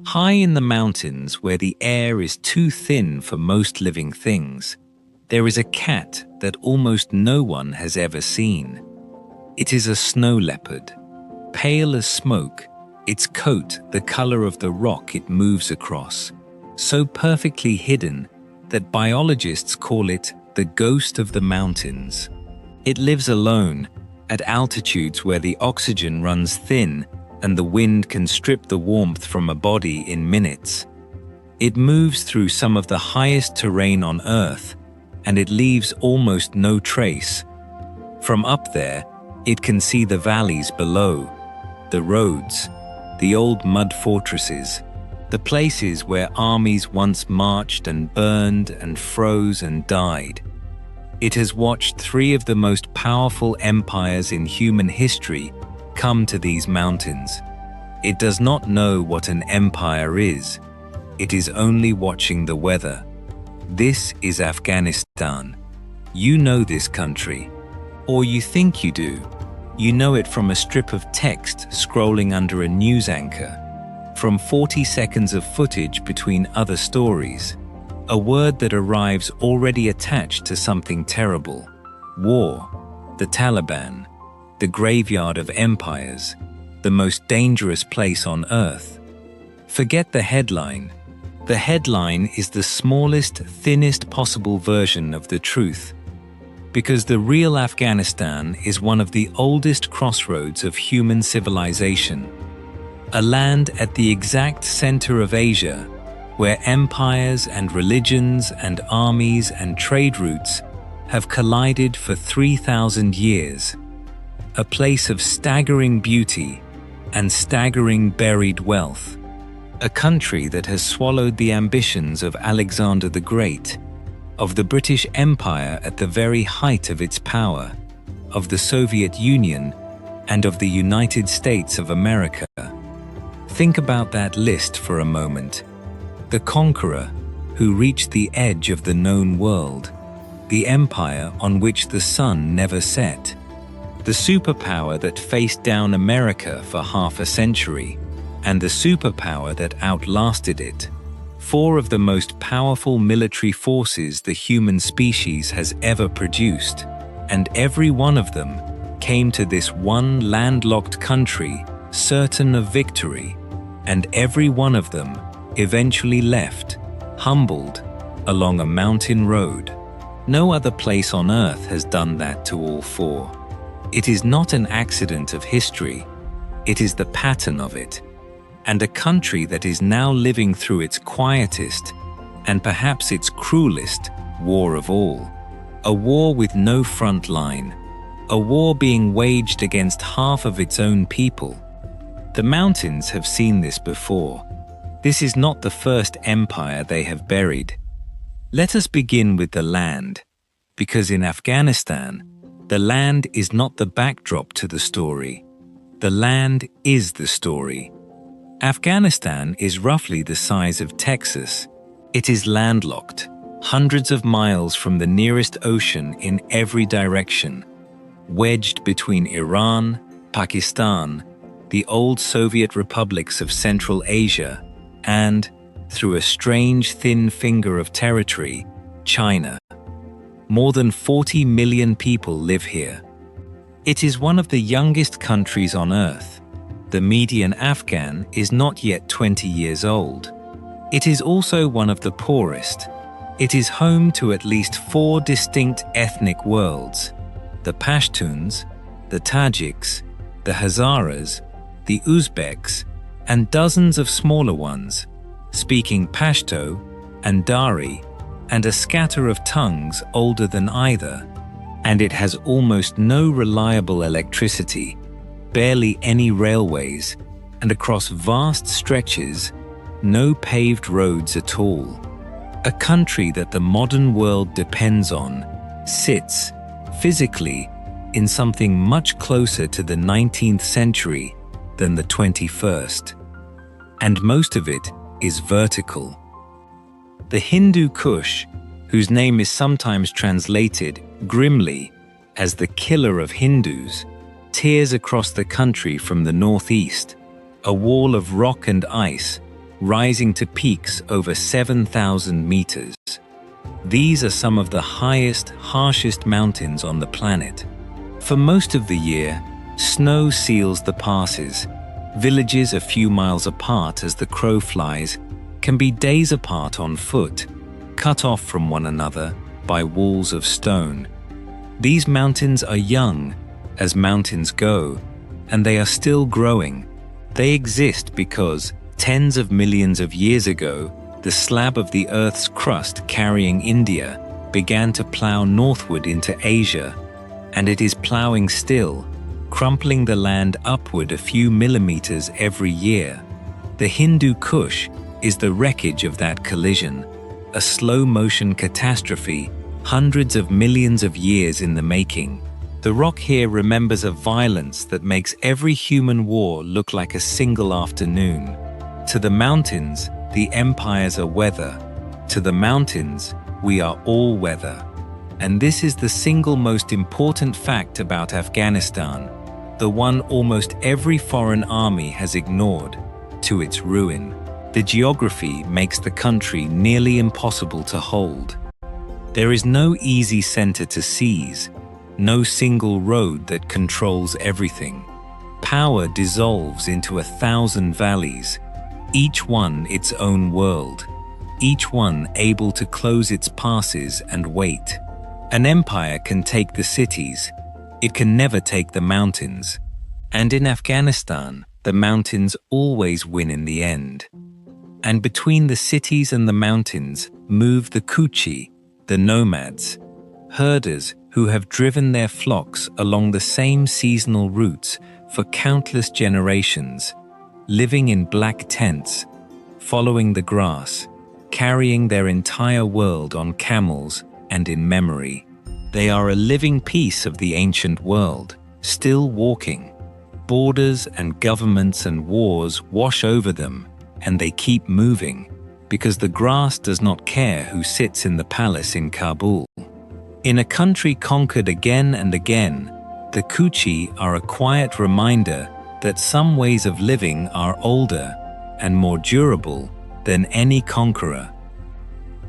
High in the mountains where the air is too thin for most living things, there is a cat that almost no one has ever seen. It is a snow leopard, pale as smoke, its coat the color of the rock it moves across, so perfectly hidden that biologists call it the ghost of the mountains. It lives alone, at altitudes where the oxygen runs thin and the wind can strip the warmth from a body in minutes. It moves through some of the highest terrain on Earth, and it leaves almost no trace. From up there, it can see the valleys below, the roads, the old mud fortresses, the places where armies once marched and burned and froze and died. It has watched three of the most powerful empires in human history come to these mountains. It does not know what an empire is. It is only watching the weather. This is Afghanistan. You know this country. Or you think you do. You know it from a strip of text scrolling under a news anchor, from 40 seconds of footage between other stories, a word that arrives already attached to something terrible. War, the Taliban, the graveyard of empires, the most dangerous place on earth. Forget the headline. The headline is the smallest, thinnest possible version of the truth. Because the real Afghanistan is one of the oldest crossroads of human civilization. A land at the exact center of Asia, where empires and religions and armies and trade routes have collided for 3,000 years. A place of staggering beauty and staggering buried wealth. A country that has swallowed the ambitions of Alexander the Great, of the British Empire at the very height of its power, of the Soviet Union, and of the United States of America. Think about that list for a moment. The conqueror who reached the edge of the known world, the empire on which the sun never set, the superpower that faced down America for half a century, and the superpower that outlasted it. Four of the most powerful military forces the human species has ever produced, and every one of them came to this one landlocked country certain of victory, and every one of them eventually left, humbled, along a mountain road. No other place on earth has done that to all four. It is not an accident of history, it is the pattern of it. And a country that is now living through its quietest, and perhaps its cruelest, war of all. A war with no front line. A war being waged against half of its own people. The mountains have seen this before. This is not the first empire they have buried. Let us begin with the land, because in Afghanistan, the land is not the backdrop to the story. The land is the story. Afghanistan is roughly the size of Texas. It is landlocked, hundreds of miles from the nearest ocean in every direction, wedged between Iran, Pakistan, the old Soviet republics of Central Asia, and, through a strange thin finger of territory, China. More than 40 million people live here. It is one of the youngest countries on earth. The median Afghan is not yet 20 years old. It is also one of the poorest. It is home to at least 4 distinct ethnic worlds: the Pashtuns, the Tajiks, the Hazaras, the Uzbeks, and dozens of smaller ones, speaking Pashto and Dari, and a scatter of tongues older than either. And it has almost no reliable electricity, barely any railways, and across vast stretches, no paved roads at all. A country that the modern world depends on sits, physically, in something much closer to the 19th century than the 21st. And most of it is vertical. The Hindu Kush, whose name is sometimes translated grimly as the killer of Hindus, tears across the country from the northeast, a wall of rock and ice rising to peaks over 7,000 meters. These are some of the highest, harshest mountains on the planet. For most of the year, snow seals the passes. Villages a few miles apart as the crow flies can be days apart on foot, cut off from one another by walls of stone. These mountains are young, as mountains go, and they are still growing. They exist because, tens of millions of years ago, the slab of the Earth's crust carrying India began to plow northward into Asia, and it is plowing still, crumpling the land upward a few millimeters every year. The Hindu Kush is the wreckage of that collision, a slow-motion catastrophe hundreds of millions of years in the making. The rock here remembers a violence that makes every human war look like a single afternoon. To the mountains, the empires are weather. To the mountains, we are all weather. And this is the single most important fact about Afghanistan, the one almost every foreign army has ignored, to its ruin. The geography makes the country nearly impossible to hold. There is no easy center to seize, no single road that controls everything. Power dissolves into 1,000 valleys, each one its own world, each one able to close its passes and wait. An empire can take the cities, it can never take the mountains. And in Afghanistan, the mountains always win in the end. And between the cities and the mountains move the Kuchi, the nomads, herders who have driven their flocks along the same seasonal routes for countless generations, living in black tents, following the grass, carrying their entire world on camels and in memory. They are a living piece of the ancient world, still walking. Borders and governments and wars wash over them, and they keep moving, because the grass does not care who sits in the palace in Kabul. In a country conquered again and again, the Kuchi are a quiet reminder that some ways of living are older and more durable than any conqueror.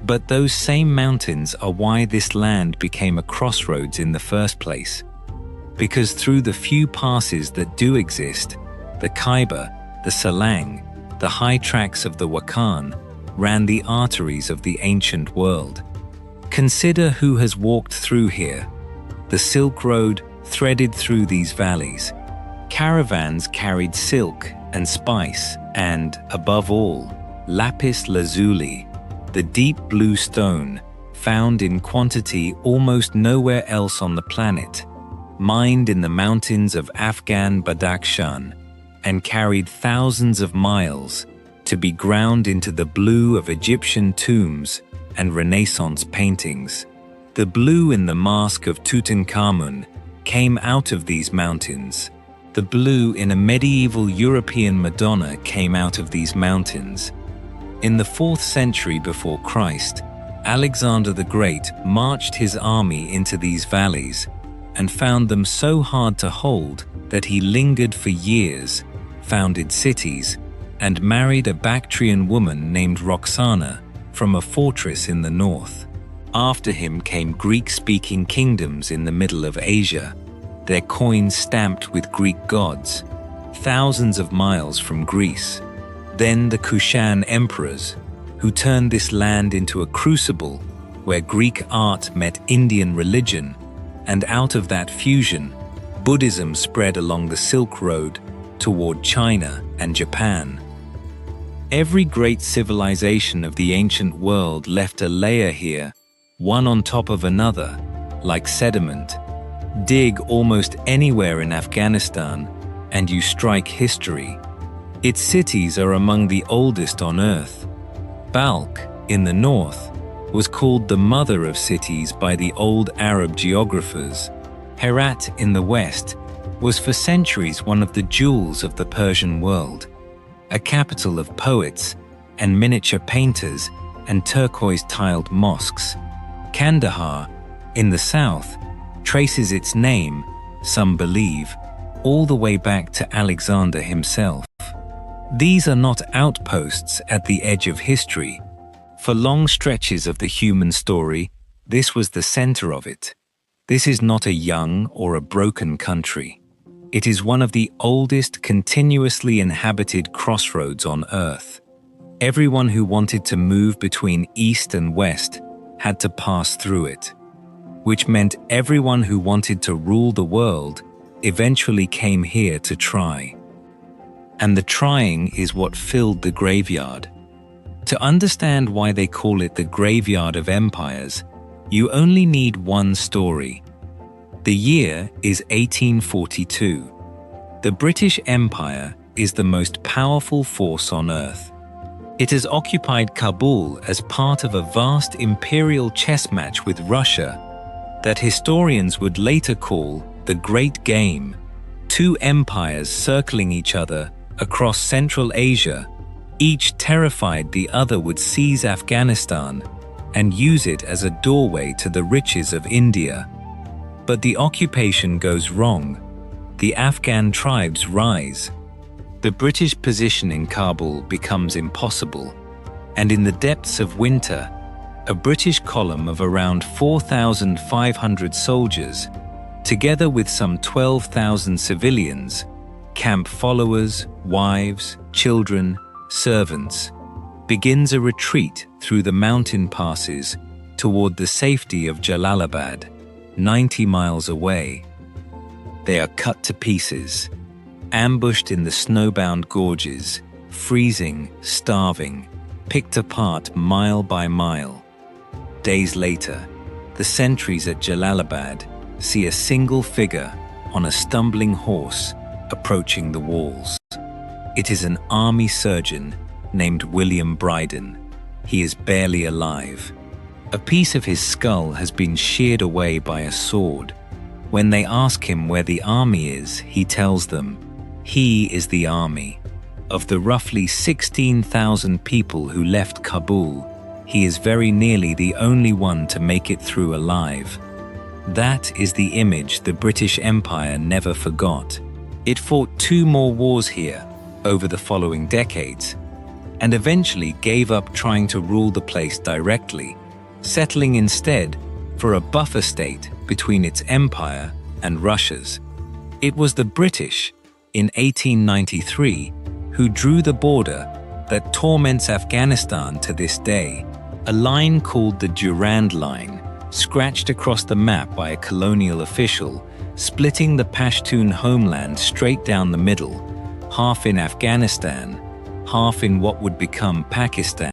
But those same mountains are why this land became a crossroads in the first place. Because through the few passes that do exist, the Khyber, the Salang, the high tracks of the Wakhan, ran the arteries of the ancient world. Consider who has walked through here. The Silk Road threaded through these valleys. Caravans carried silk and spice and, above all, lapis lazuli, the deep blue stone found in quantity almost nowhere else on the planet, mined in the mountains of Afghan Badakhshan and carried thousands of miles to be ground into the blue of Egyptian tombs and Renaissance paintings. The blue in the mask of Tutankhamun came out of these mountains. The blue in a medieval European Madonna came out of these mountains. In the 4th century before Christ, Alexander the Great marched his army into these valleys and found them so hard to hold that he lingered for years, founded cities, and married a Bactrian woman named Roxana from a fortress in the north. After him came Greek-speaking kingdoms in the middle of Asia, their coins stamped with Greek gods, thousands of miles from Greece. Then the Kushan emperors, who turned this land into a crucible where Greek art met Indian religion, and out of that fusion, Buddhism spread along the Silk Road toward China and Japan. Every great civilization of the ancient world left a layer here, one on top of another, like sediment. Dig almost anywhere in Afghanistan, and you strike history. Its cities are among the oldest on Earth. Balkh, in the north, was called the mother of cities by the old Arab geographers. Herat, in the west, was for centuries one of the jewels of the Persian world, a capital of poets and miniature painters and turquoise-tiled mosques. Kandahar, in the south, traces its name, some believe, all the way back to Alexander himself. These are not outposts at the edge of history. For long stretches of the human story, this was the center of it. This is not a young or a broken country. It is one of the oldest continuously inhabited crossroads on Earth. Everyone who wanted to move between East and West had to pass through it, which meant everyone who wanted to rule the world eventually came here to try. And the trying is what filled the graveyard. To understand why they call it the graveyard of empires, you only need one story. The year is 1842. The British Empire is the most powerful force on Earth. It has occupied Kabul as part of a vast imperial chess match with Russia that historians would later call the Great Game, two empires circling each other across Central Asia, each terrified the other would seize Afghanistan and use it as a doorway to the riches of India. But the occupation goes wrong. The Afghan tribes rise. The British position in Kabul becomes impossible, and in the depths of winter, a British column of around 4,500 soldiers, together with some 12,000 civilians, camp followers, wives, children, servants, begins a retreat through the mountain passes toward the safety of Jalalabad, 90 miles away. They are cut to pieces, ambushed in the snowbound gorges, freezing, starving, picked apart mile by mile. Days later, the sentries at Jalalabad see a single figure on a stumbling horse approaching the walls. It is an army surgeon named William Brydon. He is barely alive. A piece of his skull has been sheared away by a sword. When they ask him where the army is, he tells them, he is the army. Of the roughly 16,000 people who left Kabul, he is very nearly the only one to make it through alive. That is the image the British Empire never forgot. It fought 2 more wars here over the following decades, and eventually gave up trying to rule the place directly, settling instead for a buffer state between its empire and Russia's. It was the British, in 1893, who drew the border that torments Afghanistan to this day, a line called the Durand Line, scratched across the map by a colonial official, splitting the Pashtun homeland straight down the middle, half in Afghanistan, half in what would become Pakistan.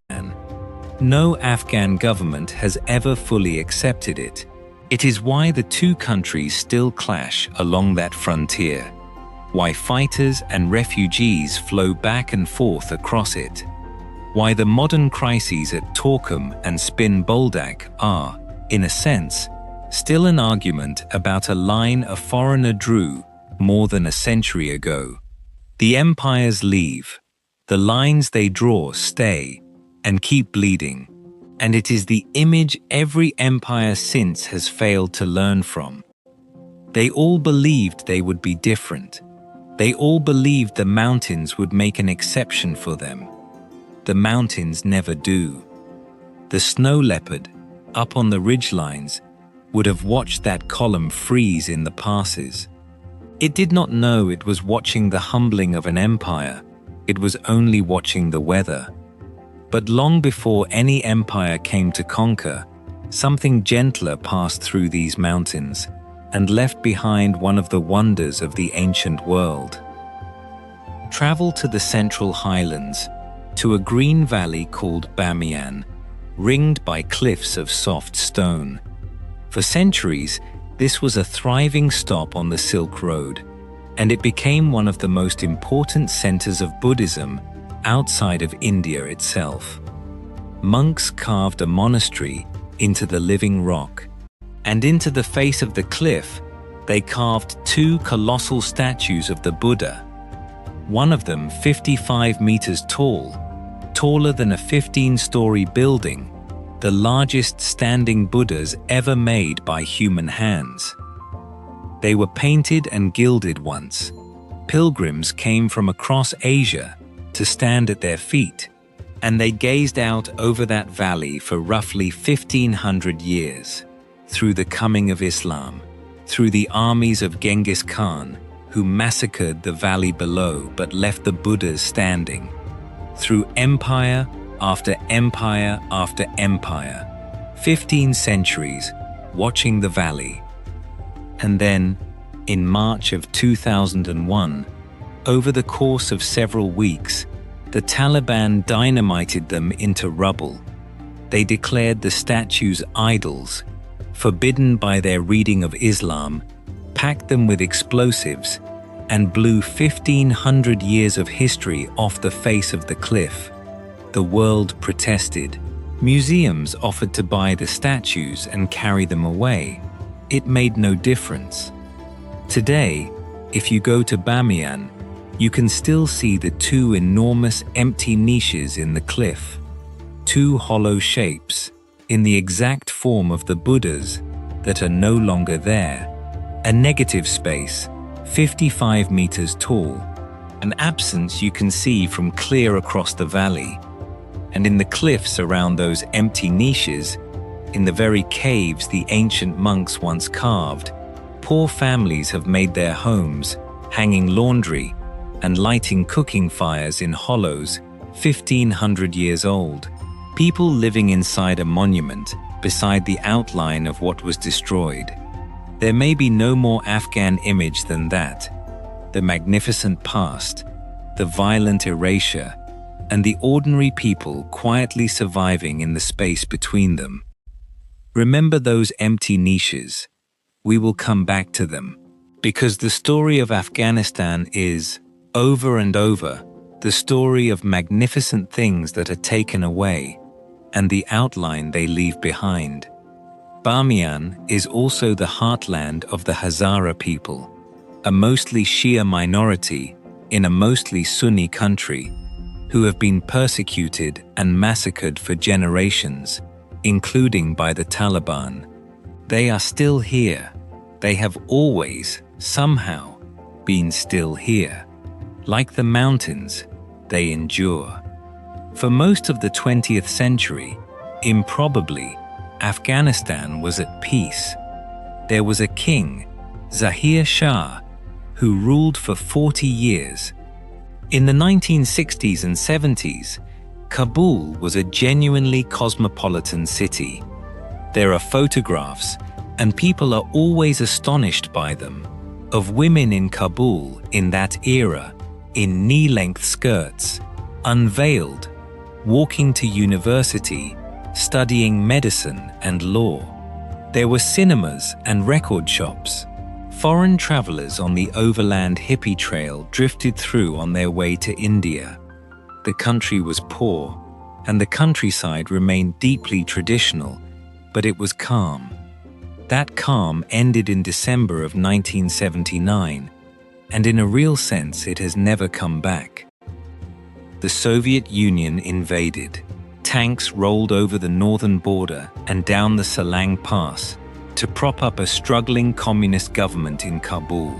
No Afghan government has ever fully accepted it. It is why the two countries still clash along that frontier, why fighters and refugees flow back and forth across it, why the modern crises at Torkham and Spin Boldak are, in a sense, still an argument about a line a foreigner drew more than a century ago. The empires leave, the lines they draw stay and keep bleeding, and it is the image every empire since has failed to learn from. They all believed they would be different. They all believed the mountains would make an exception for them. The mountains never do. The snow leopard, up on the ridgelines, would have watched that column freeze in the passes. It did not know it was watching the humbling of an empire. It was only watching the weather. But long before any empire came to conquer, something gentler passed through these mountains and left behind one of the wonders of the ancient world. Travel to the Central Highlands, to a green valley called Bamiyan, ringed by cliffs of soft stone. For centuries, this was a thriving stop on the Silk Road, and it became one of the most important centers of Buddhism outside of India itself. Monks carved a monastery into the living rock, and into the face of the cliff, they carved 2 colossal statues of the Buddha, one of them 55 meters tall, taller than a 15-story building, the largest standing Buddhas ever made by human hands. They were painted and gilded once. Pilgrims came from across Asia to stand at their feet, and they gazed out over that valley for roughly 1,500 years, through the coming of Islam, through the armies of Genghis Khan, who massacred the valley below but left the Buddhas standing, through empire after empire after empire, 15 centuries watching the valley. And then, in March of 2001, over the course of several weeks, the Taliban dynamited them into rubble. They declared the statues idols, forbidden by their reading of Islam, packed them with explosives, and blew 1,500 years of history off the face of the cliff. The world protested. Museums offered to buy the statues and carry them away. It made no difference. Today, if you go to Bamiyan, you can still see the two enormous empty niches in the cliff, two hollow shapes in the exact form of the Buddhas that are no longer there, a negative space, 55 meters tall, an absence you can see from clear across the valley. And in the cliffs around those empty niches, in the very caves the ancient monks once carved, poor families have made their homes, hanging laundry and lighting cooking fires in hollows 1,500 years old. People living inside a monument beside the outline of what was destroyed. There may be no more Afghan image than that. The magnificent past, the violent erasure, and the ordinary people quietly surviving in the space between them. Remember those empty niches. We will come back to them, because the story of Afghanistan is, over and over, the story of magnificent things that are taken away, and the outline they leave behind. Bamiyan is also the heartland of the Hazara people, a mostly Shia minority in a mostly Sunni country, who have been persecuted and massacred for generations, including by the Taliban. They are still here. They have always, somehow, been still here. Like the mountains, they endure. For most of the 20th century, improbably, Afghanistan was at peace. There was a king, Zahir Shah, who ruled for 40 years. In the 1960s and 70s, Kabul was a genuinely cosmopolitan city. There are photographs, and people are always astonished by them, of women in Kabul in that era, in knee-length skirts, unveiled, walking to university, studying medicine and law. There were cinemas and record shops. Foreign travelers on the overland hippie trail drifted through on their way to India. The country was poor, and the countryside remained deeply traditional, but it was calm. That calm ended in December of 1979, and in a real sense it has never come back. The Soviet Union invaded. Tanks rolled over the northern border and down the Salang Pass to prop up a struggling communist government in Kabul.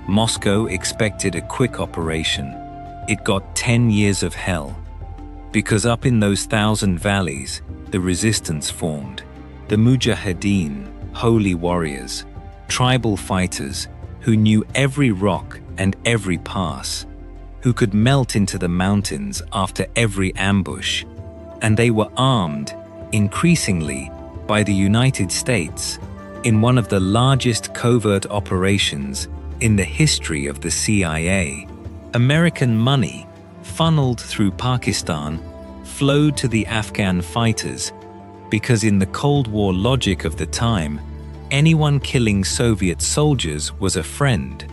Moscow expected a quick operation. It got 10 years of hell. Because up in those 1,000 valleys, the resistance formed. The Mujahideen, holy warriors, tribal fighters who knew every rock and every pass, who could melt into the mountains after every ambush. And they were armed, increasingly, by the United States in one of the largest covert operations in the history of the CIA. American money, funneled through Pakistan, flowed to the Afghan fighters because in the Cold War logic of the time, anyone killing Soviet soldiers was a friend.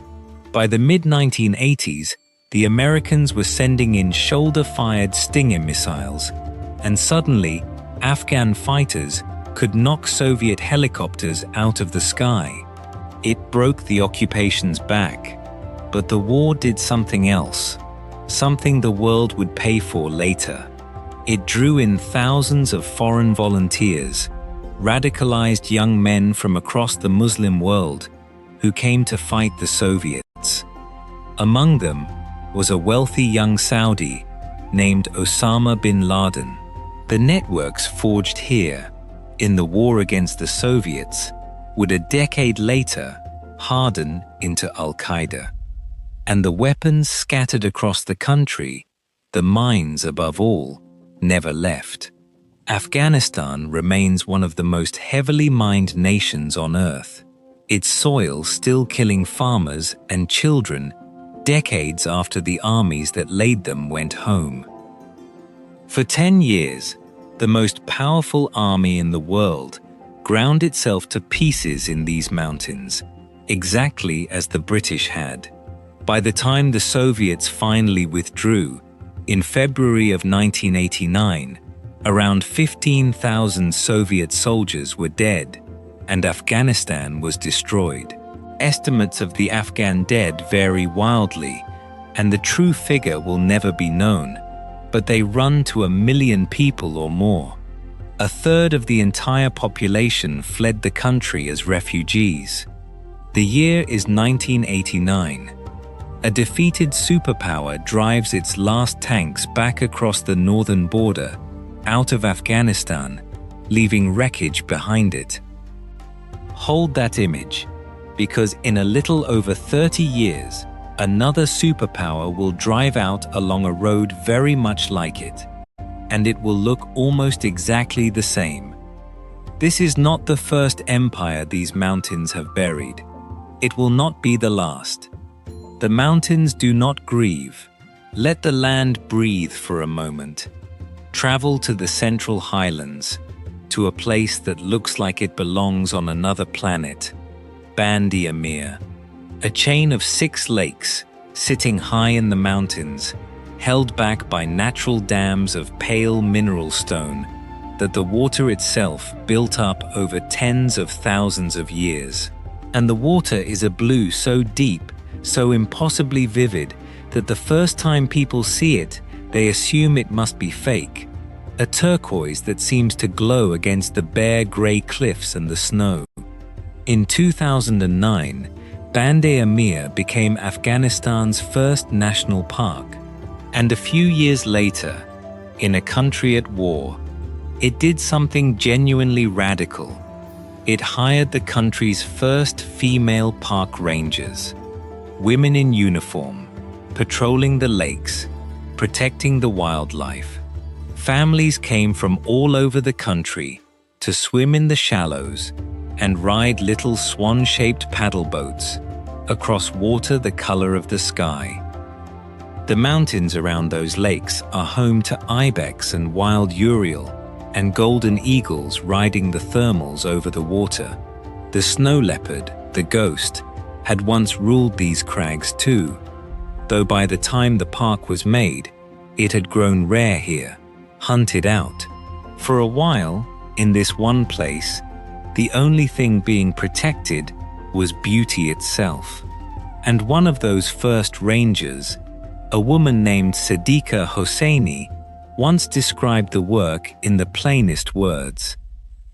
By the mid-1980s, the Americans were sending in shoulder-fired Stinger missiles, and suddenly, Afghan fighters could knock Soviet helicopters out of the sky. It broke the occupation's back. But the war did something else, something the world would pay for later. It drew in thousands of foreign volunteers, radicalized young men from across the Muslim world who came to fight the Soviets. Among them was a wealthy young Saudi named Osama bin Laden. The networks forged here, in the war against the Soviets, would a decade later harden into Al-Qaeda. And the weapons scattered across the country, the mines above all, never left. Afghanistan remains one of the most heavily mined nations on Earth, its soil still killing farmers and children decades after the armies that laid them went home. For 10 years, the most powerful army in the world ground itself to pieces in these mountains, exactly as the British had. By the time the Soviets finally withdrew, in February of 1989, around 15,000 Soviet soldiers were dead, and Afghanistan was destroyed. Estimates of the Afghan dead vary wildly, and the true figure will never be known, but they run to 1 million people or more. A third of the entire population fled the country as refugees. The year is 1989. A defeated superpower drives its last tanks back across the northern border, out of Afghanistan, leaving wreckage behind it. Hold that image, because in a little over 30 years, another superpower will drive out along a road very much like it, and it will look almost exactly the same. This is not the first empire these mountains have buried. It will not be the last. The mountains do not grieve. Let the land breathe for a moment. Travel to the Central Highlands, to a place that looks like it belongs on another planet, Band-e-Amir, a chain of 6 lakes sitting high in the mountains, held back by natural dams of pale mineral stone that the water itself built up over tens of thousands of years. And the water is a blue so deep, so impossibly vivid, that the first time people see it, they assume it must be fake, a turquoise that seems to glow against the bare grey cliffs and the snow. In 2009, Band-e-Amir became Afghanistan's first national park, and a few years later, in a country at war, it did something genuinely radical. It hired the country's first female park rangers, women in uniform, patrolling the lakes, protecting the wildlife. Families came from all over the country to swim in the shallows and ride little swan-shaped paddle boats across water the color of the sky. The mountains around those lakes are home to ibex and wild urial and golden eagles riding the thermals over the water. The snow leopard, the ghost, had once ruled these crags too, though by the time the park was made, it had grown rare here, hunted out. For a while, in this one place, the only thing being protected was beauty itself. And one of those first rangers, a woman named Sadiqa Hosseini, once described the work in the plainest words.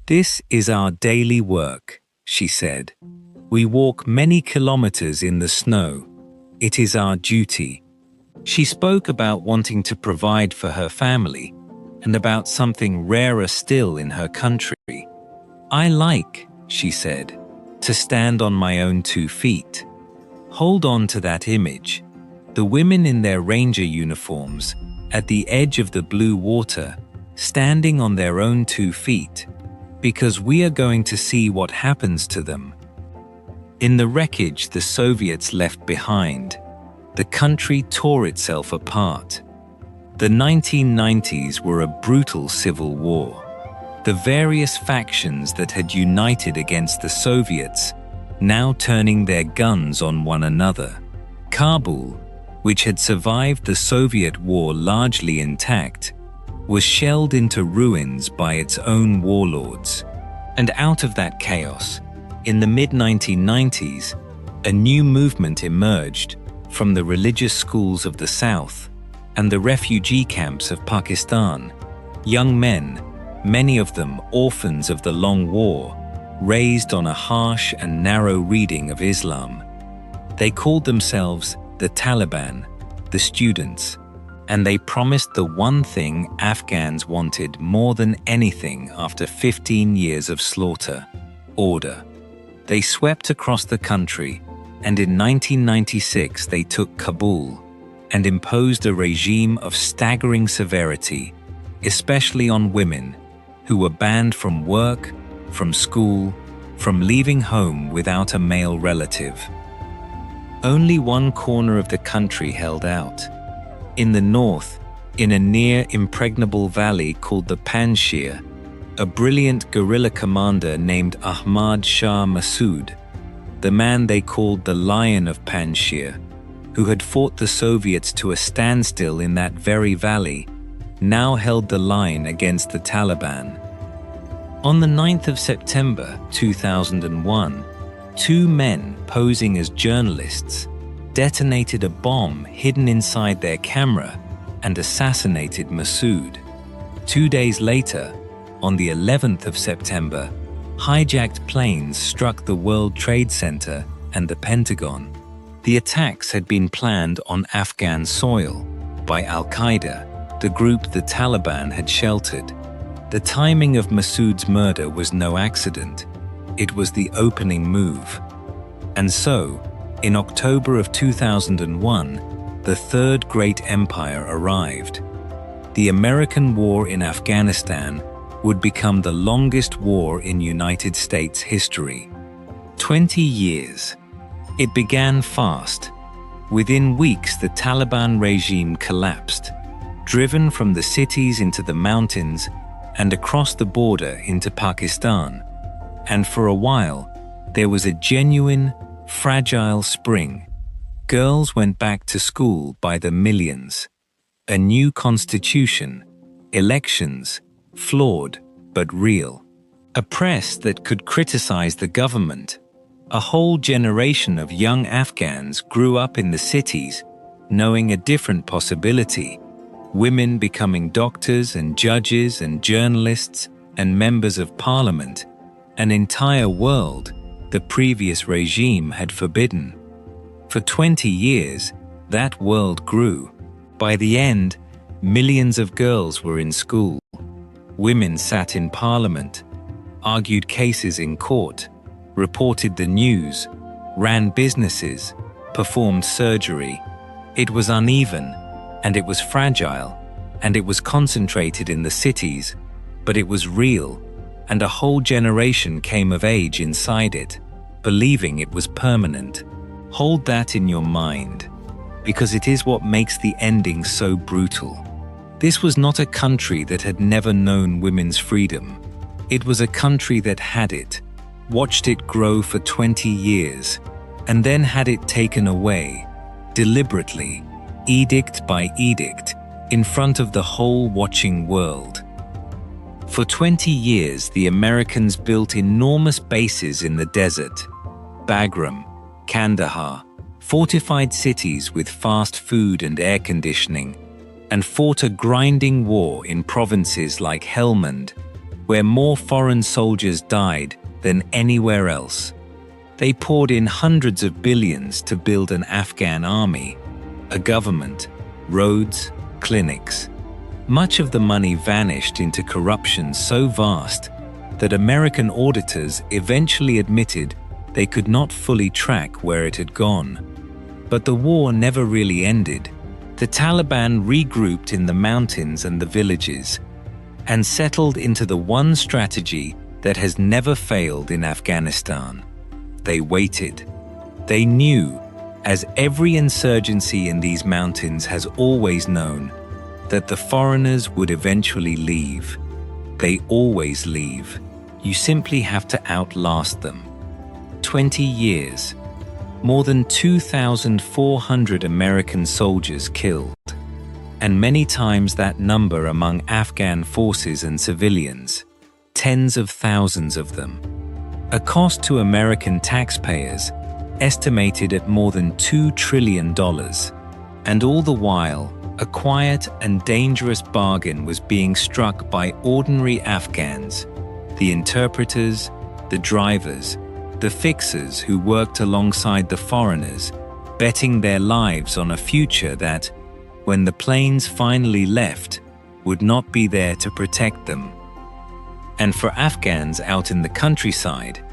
"This is our daily work," she said. "We walk many kilometers in the snow. It is our duty." She spoke about wanting to provide for her family and about something rarer still in her country. "I like," she said, "to stand on my own 2 feet." Hold on to that image. The women in their ranger uniforms, at the edge of the blue water, standing on their own 2 feet, because we are going to see what happens to them. In the wreckage the Soviets left behind, the country tore itself apart. The 1990s were a brutal civil war. The various factions that had united against the Soviets now turning their guns on one another. Kabul, which had survived the Soviet war largely intact, was shelled into ruins by its own warlords. And out of that chaos, in the mid-1990s, a new movement emerged from the religious schools of the South and the refugee camps of Pakistan. Young men, many of them orphans of the long war, raised on a harsh and narrow reading of Islam. They called themselves the Taliban, the students. and they promised the one thing Afghans wanted more than anything after 15 years of slaughter: order. They swept across the country, and in 1996 they took Kabul and imposed a regime of staggering severity, especially on women, who were banned from work, from school, from leaving home without a male relative. Only one corner of the country held out. In the north, in a near-impregnable valley called the Panjshir, a brilliant guerrilla commander named Ahmad Shah Massoud, the man they called the Lion of Panjshir, who had fought the Soviets to a standstill in that very valley, now held the line against the Taliban. On the 9th of September 2001, two men posing as journalists detonated a bomb hidden inside their camera and assassinated Massoud. 2 days later, on the 11th of September, hijacked planes struck the World Trade Center and the Pentagon. The attacks had been planned on Afghan soil by Al-Qaeda, the group the Taliban had sheltered. The timing of Massoud's murder was no accident. It was the opening move. And so, in October of 2001, the Third Great Empire arrived. The American war in Afghanistan would become the longest war in United States history. 20 years. It began fast. Within weeks, the Taliban regime collapsed, driven from the cities into the mountains and across the border into Pakistan. And for a while, there was a genuine, fragile spring. Girls went back to school by the millions. A new constitution, elections, flawed but real. A press that could criticize the government. A whole generation of young Afghans grew up in the cities, knowing a different possibility. Women becoming doctors and judges and journalists and members of parliament. An entire world the previous regime had forbidden. For 20 years, that world grew. By the end, millions of girls were in school. Women sat in parliament, argued cases in court, reported the news, ran businesses, performed surgery. It was uneven, and it was fragile, and it was concentrated in the cities, but it was real, and a whole generation came of age inside it, believing it was permanent. Hold that in your mind, because it is what makes the ending so brutal. This was not a country that had never known women's freedom. It was a country that had it, watched it grow for 20 years, and then had it taken away, deliberately, edict by edict, in front of the whole watching world. For 20 years, the Americans built enormous bases in the desert, Bagram, Kandahar, fortified cities with fast food and air conditioning, and fought a grinding war in provinces like Helmand, where more foreign soldiers died than anywhere else. They poured in hundreds of billions to build an Afghan army, a government, roads, clinics. Much of the money vanished into corruption so vast that American auditors eventually admitted they could not fully track where it had gone. But the war never really ended. The Taliban regrouped in the mountains and the villages and settled into the one strategy that has never failed in Afghanistan. They waited. They knew, as every insurgency in these mountains has always known, that the foreigners would eventually leave. They always leave. You simply have to outlast them. 20 years. More than 2,400 American soldiers killed, and many times that number among Afghan forces and civilians, tens of thousands of them. A cost to American taxpayers estimated at more than $2 trillion. And all the while, a quiet and dangerous bargain was being struck by ordinary Afghans, the interpreters, the drivers, the fixers who worked alongside the foreigners, betting their lives on a future that, when the planes finally left, would not be there to protect them. And for Afghans out in the countryside,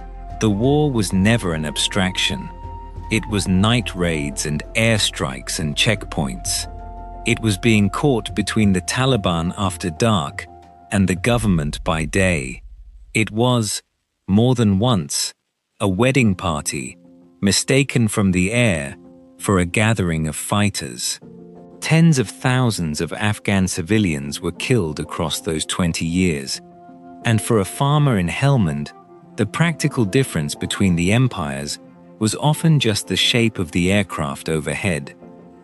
the war was never an abstraction. It was night raids and airstrikes and checkpoints. It was being caught between the Taliban after dark and the government by day. It was, more than once, a wedding party, mistaken from the air for a gathering of fighters. Tens of thousands of Afghan civilians were killed across those 20 years. And for a farmer in Helmand, the practical difference between the empires was often just the shape of the aircraft overhead.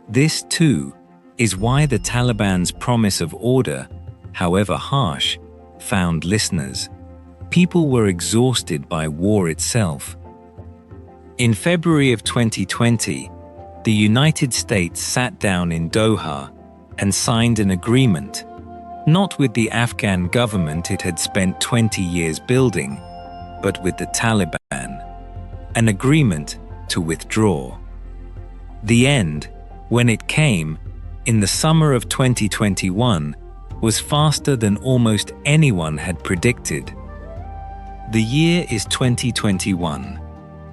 This, too, is why the Taliban's promise of order, however harsh, found listeners. People were exhausted by war itself. In February of 2020, the United States sat down in Doha and signed an agreement, not with the Afghan government it had spent 20 years building, but with the Taliban, an agreement to withdraw. The end, when it came, in the summer of 2021, was faster than almost anyone had predicted. The year is 2021.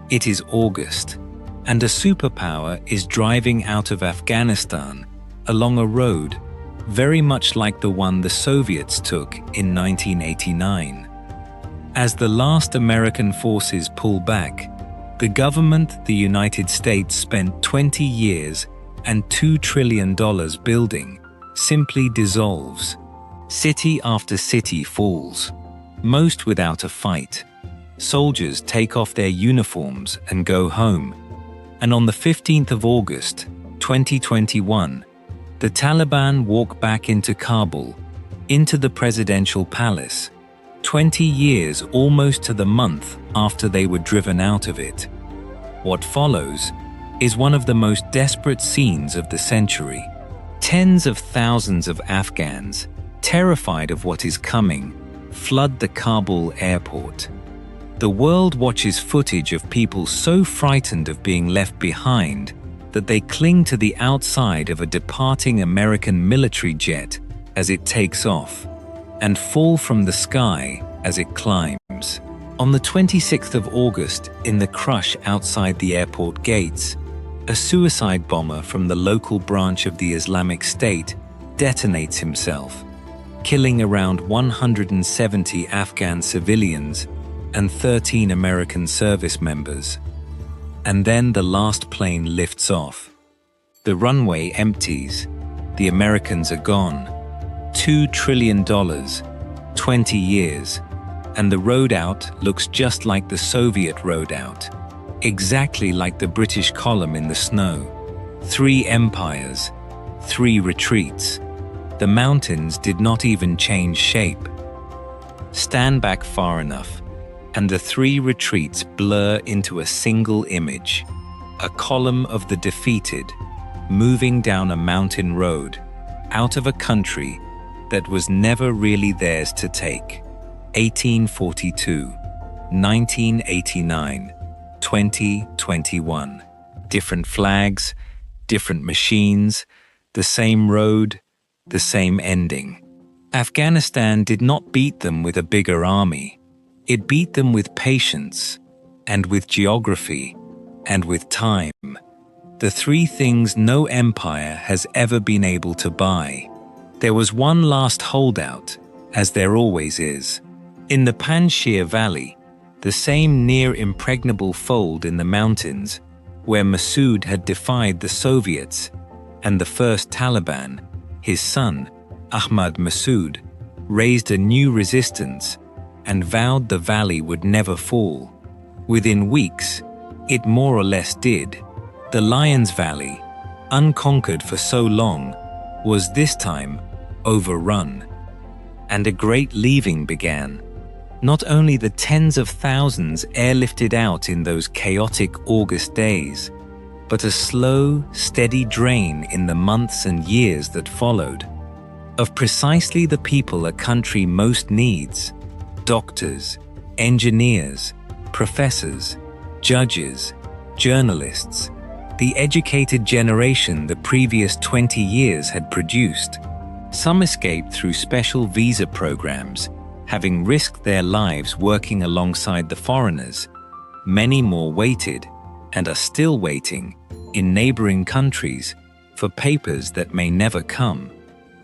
It is August, and a superpower is driving out of Afghanistan along a road very much like the one the Soviets took in 1989. As the last American forces pull back, the government the United States spent 20 years and $2 trillion building simply dissolves. City after city falls, most without a fight. Soldiers take off their uniforms and go home. And on the 15th of August, 2021, the Taliban walk back into Kabul, into the presidential palace, 20 years almost to the month after they were driven out of it. What follows is one of the most desperate scenes of the century. Tens of thousands of Afghans, terrified of what is coming, flood the Kabul airport. The world watches footage of people so frightened of being left behind that they cling to the outside of a departing American military jet as it takes off, and fall from the sky as it climbs. On the 26th of August, in the crush outside the airport gates, a suicide bomber from the local branch of the Islamic State detonates himself, killing around 170 Afghan civilians and 13 American service members. And then the last plane lifts off. The runway empties. The Americans are gone. $2 trillion, 20 years, and the road out looks just like the Soviet road out, exactly like the British column in the snow. 3 empires, 3 retreats. The mountains did not even change shape. Stand back far enough, and the 3 retreats blur into a single image, a column of the defeated, moving down a mountain road, out of a country that was never really theirs to take. 1842, 1989, 2021. Different flags, different machines, the same road, the same ending. Afghanistan did not beat them with a bigger army. It beat them with patience, and with geography, and with time. The 3 things no empire has ever been able to buy. There was one last holdout, as there always is. In the Panjshir Valley, the same near-impregnable fold in the mountains, where Massoud had defied the Soviets, and the first Taliban, his son, Ahmad Massoud, raised a new resistance and vowed the valley would never fall. Within weeks, it more or less did. The Lions Valley, unconquered for so long, was this time overrun. And a great leaving began. Not only the tens of thousands airlifted out in those chaotic August days, but a slow, steady drain in the months and years that followed, of precisely the people a country most needs: doctors, engineers, professors, judges, journalists, the educated generation the previous 20 years had produced. Some escaped through special visa programs, having risked their lives working alongside the foreigners. Many more waited, and are still waiting, in neighboring countries for papers that may never come.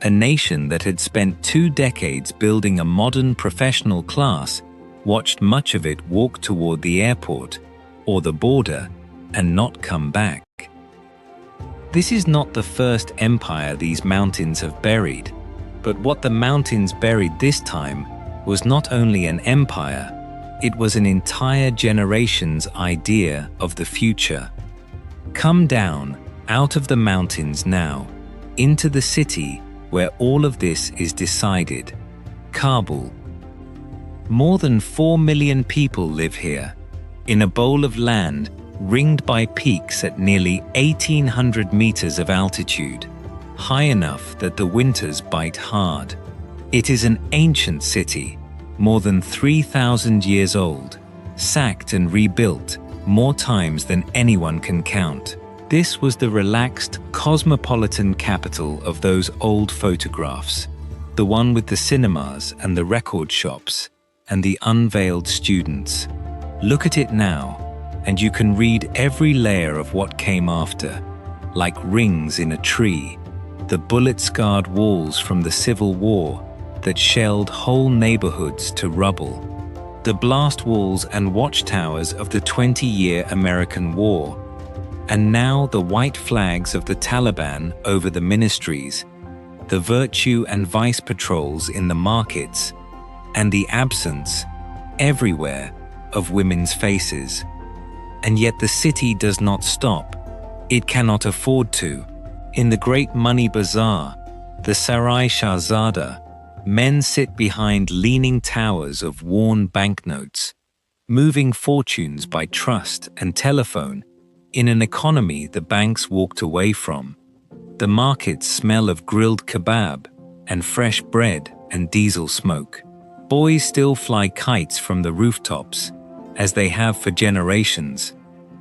A nation that had spent 2 decades building a modern professional class watched much of it walk toward the airport or the border and not come back. This is not the first empire these mountains have buried, but what the mountains buried this time was not only an empire, it was an entire generation's idea of the future. Come down out of the mountains now, into the city where all of this is decided, Kabul. More than 4 million people live here, in a bowl of land ringed by peaks at nearly 1,800 meters of altitude, high enough that the winters bite hard. It is an ancient city, more than 3,000 years old, sacked and rebuilt more times than anyone can count. This was the relaxed, cosmopolitan capital of those old photographs, the one with the cinemas and the record shops and the unveiled students. Look at it now, and you can read every layer of what came after, like rings in a tree, the bullet-scarred walls from the Civil War that shelled whole neighborhoods to rubble, the blast walls and watchtowers of the 20-year American War, and now the white flags of the Taliban over the ministries, the virtue and vice patrols in the markets, and the absence, everywhere, of women's faces. And yet the city does not stop. It cannot afford to. In the great money bazaar, the Sarai Shahzada, men sit behind leaning towers of worn banknotes, moving fortunes by trust and telephone in an economy the banks walked away from. The markets smell of grilled kebab and fresh bread and diesel smoke. Boys still fly kites from the rooftops, as they have for generations,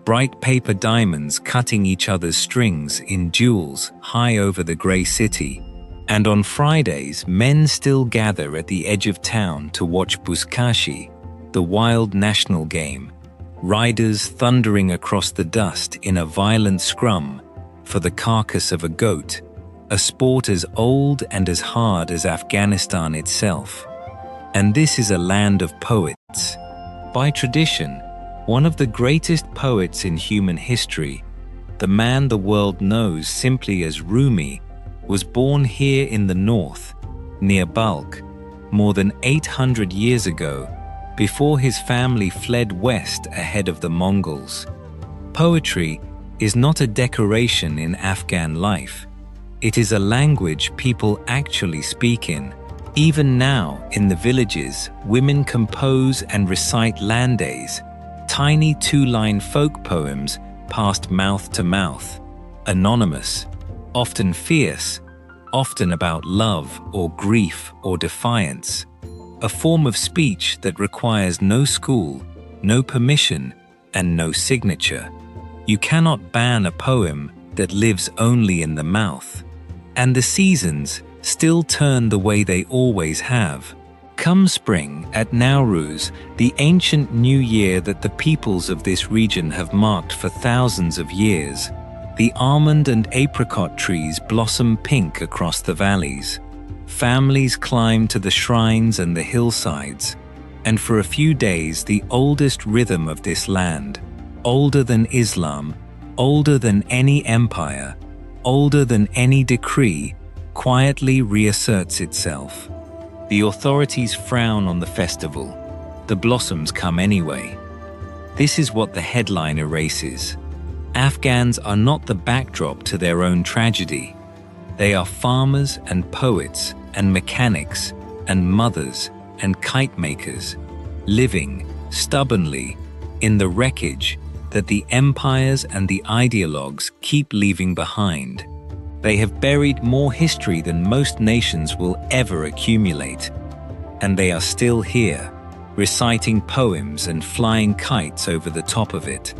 bright paper diamonds cutting each other's strings in jewels high over the grey city. And on Fridays, men still gather at the edge of town to watch Buzkashi, the wild national game, riders thundering across the dust in a violent scrum for the carcass of a goat, a sport as old and as hard as Afghanistan itself. And this is a land of poets. By tradition, one of the greatest poets in human history, the man the world knows simply as Rumi, was born here in the north, near Balkh, more than 800 years ago, before his family fled west ahead of the Mongols. Poetry is not a decoration in Afghan life. It is a language people actually speak in. Even now, in the villages, women compose and recite landays, tiny 2-line folk poems passed mouth to mouth, anonymous, often fierce, often about love or grief or defiance, a form of speech that requires no school, no permission, and no signature. You cannot ban a poem that lives only in the mouth. And the seasons still turn the way they always have. Come spring, at Nowruz, the ancient new year that the peoples of this region have marked for thousands of years, the almond and apricot trees blossom pink across the valleys. Families climb to the shrines and the hillsides, and for a few days the oldest rhythm of this land, older than Islam, older than any empire, older than any decree, quietly reasserts itself. The authorities frown on the festival. The blossoms come anyway. This is what the headline erases. Afghans are not the backdrop to their own tragedy. They are farmers and poets and mechanics and mothers and kite makers, living, stubbornly, in the wreckage that the empires and the ideologues keep leaving behind. They have buried more history than most nations will ever accumulate, and they are still here, reciting poems and flying kites over the top of it.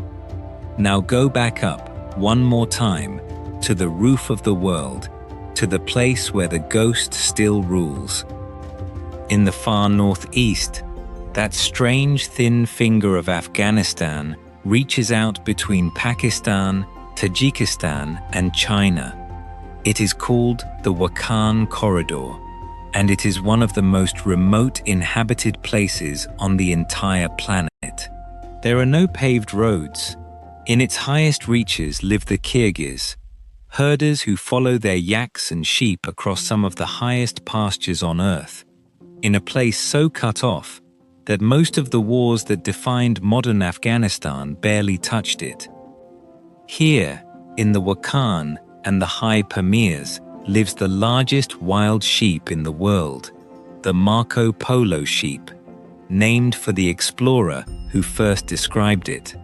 Now go back up, one more time, to the roof of the world, to the place where the ghost still rules. In the far northeast, that strange thin finger of Afghanistan reaches out between Pakistan, Tajikistan, and China. It is called the Wakhan Corridor, and it is one of the most remote inhabited places on the entire planet. There are no paved roads. In its highest reaches live the Kyrgyz, herders who follow their yaks and sheep across some of the highest pastures on Earth, in a place so cut off that most of the wars that defined modern Afghanistan barely touched it. Here, in the Wakhan and the High Pamirs, lives the largest wild sheep in the world, the Marco Polo sheep, named for the explorer who first described it.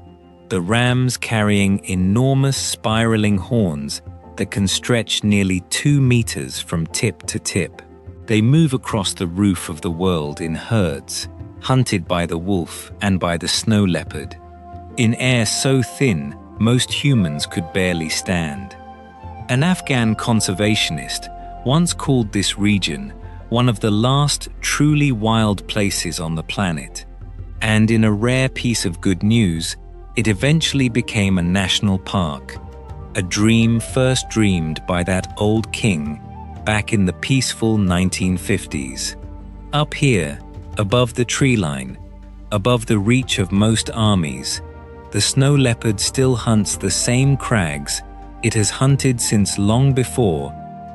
The rams carrying enormous spiraling horns that can stretch nearly 2 meters from tip to tip. They move across the roof of the world in herds, hunted by the wolf and by the snow leopard, in air so thin most humans could barely stand. An Afghan conservationist once called this region one of the last truly wild places on the planet, and in a rare piece of good news, it eventually became a national park, a dream first dreamed by that old king back in the peaceful 1950s. Up here, above the tree line, above the reach of most armies, the snow leopard still hunts the same crags it has hunted since long before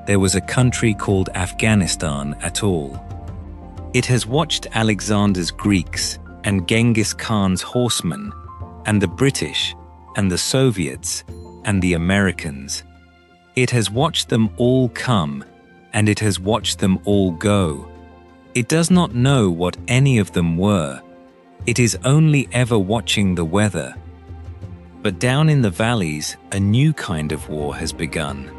there was a country called Afghanistan at all. It has watched Alexander's Greeks and Genghis Khan's horsemen, and the British and the Soviets and the Americans. It has watched them all come, and it has watched them all go. It does not know what any of them were. It is only ever watching the weather. But down in the valleys, a new kind of war has begun.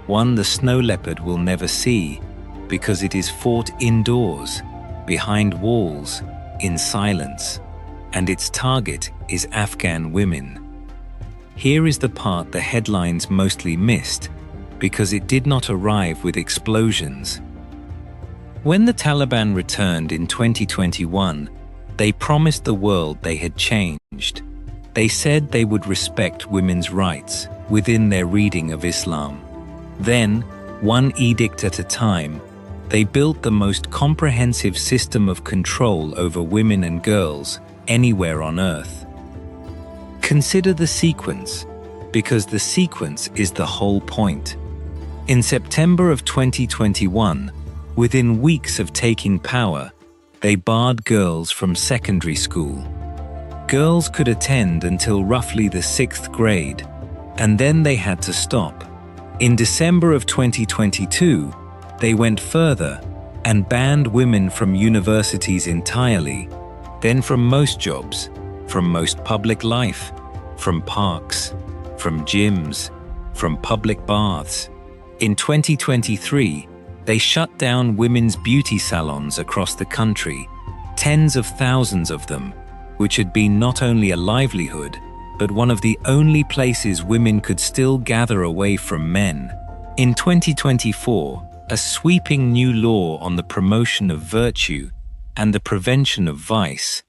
One the snow leopard will never see, because it is fought indoors, behind walls, in silence, and its target is Afghan women. Here is the part the headlines mostly missed, because it did not arrive with explosions. When the Taliban returned in 2021, they promised the world they had changed. They said they would respect women's rights within their reading of Islam. Then, one edict at a time, they built the most comprehensive system of control over women and girls anywhere on Earth. Consider the sequence, because the sequence is the whole point. In September of 2021, within weeks of taking power, they barred girls from secondary school. Girls could attend until roughly the 6th grade, and then they had to stop. In December of 2022, they went further and banned women from universities entirely, then from most jobs, from most public life, from parks, from gyms, from public baths. In 2023, they shut down women's beauty salons across the country, tens of thousands of them, which had been not only a livelihood, but one of the only places women could still gather away from men. In 2024, a sweeping new law on the promotion of virtue and the prevention of vice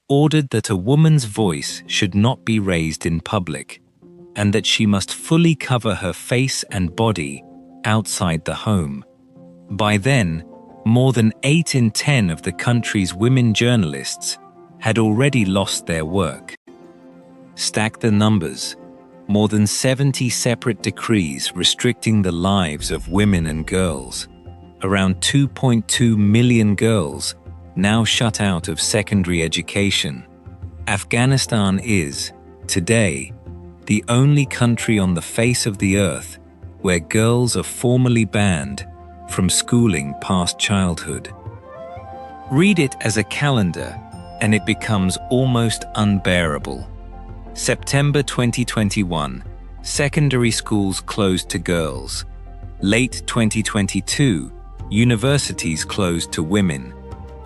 ordered that a woman's voice should not be raised in public, and that she must fully cover her face and body outside the home. By then, more than 8 in 10 of the country's women journalists had already lost their work. Stack the numbers. More than 70 separate decrees restricting the lives of women and girls. Around 2.2 million girls now shut out of secondary education. Afghanistan is, today, the only country on the face of the earth where girls are formally banned from schooling past childhood. Read it as a calendar, and it becomes almost unbearable. September 2021, secondary schools closed to girls. Late 2022, universities closed to women.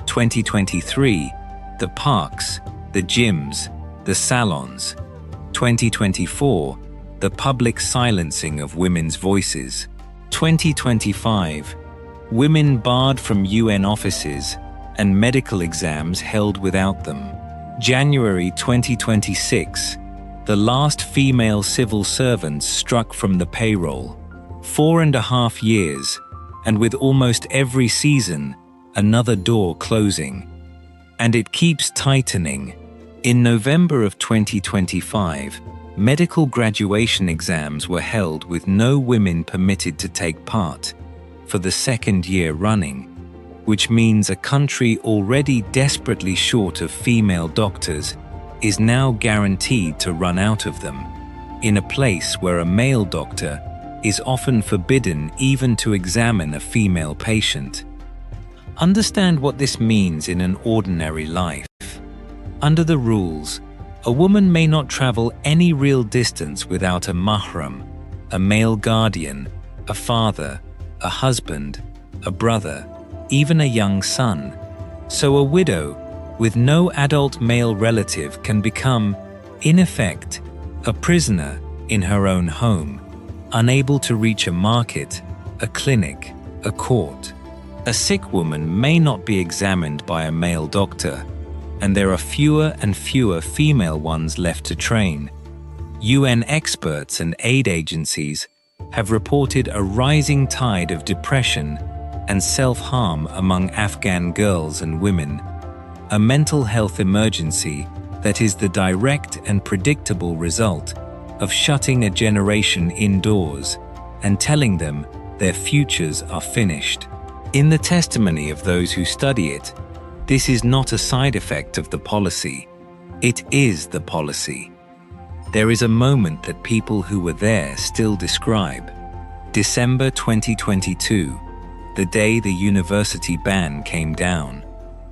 2023, the parks, the gyms, the salons. 2024, the public silencing of women's voices. 2025, women barred from UN offices and medical exams held without them. January 2026, the last female civil servants struck from the payroll. 4.5 years, and with almost every season, another door closing. And it keeps tightening. In November of 2025, medical graduation exams were held with no women permitted to take part for the second year running, which means a country already desperately short of female doctors is now guaranteed to run out of them, in a place where a male doctor is often forbidden even to examine a female patient. Understand what this means in an ordinary life. Under the rules, a woman may not travel any real distance without a mahram, a male guardian, a father, a husband, a brother, even a young son. So a widow with no adult male relative can become, in effect, a prisoner in her own home, unable to reach a market, a clinic, a court. A sick woman may not be examined by a male doctor, and there are fewer and fewer female ones left to train. UN experts and aid agencies have reported a rising tide of depression and self-harm among Afghan girls and women, a mental health emergency that is the direct and predictable result of shutting a generation indoors and telling them their futures are finished. In the testimony of those who study it, this is not a side effect of the policy. It is the policy. There is a moment that people who were there still describe. December 2022, the day the university ban came down.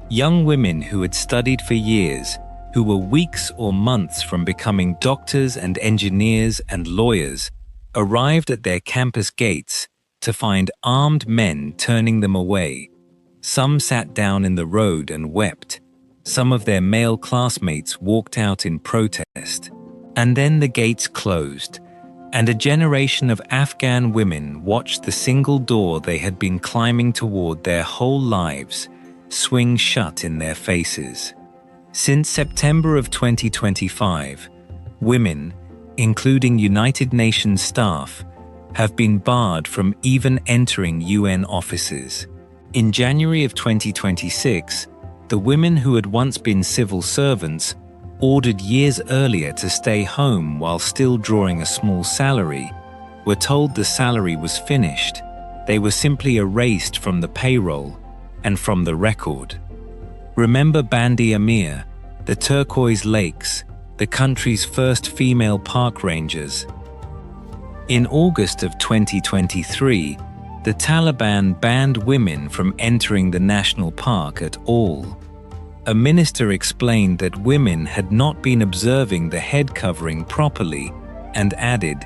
Young women who had studied for years, who were weeks or months from becoming doctors and engineers and lawyers, arrived at their campus gates to find armed men turning them away. Some sat down in the road and wept. Some of their male classmates walked out in protest. And then the gates closed, and a generation of Afghan women watched the single door they had been climbing toward their whole lives swing shut in their faces. Since September of 2025, women, including United Nations staff, have been barred from even entering UN offices. In January of 2026, the women who had once been civil servants, ordered years earlier to stay home while still drawing a small salary, were told the salary was finished. They were simply erased from the payroll and from the record. Remember Band-e-Amir, the turquoise lakes, the country's first female park rangers. In August of 2023, the Taliban banned women from entering the national park at all. A minister explained that women had not been observing the head covering properly and added,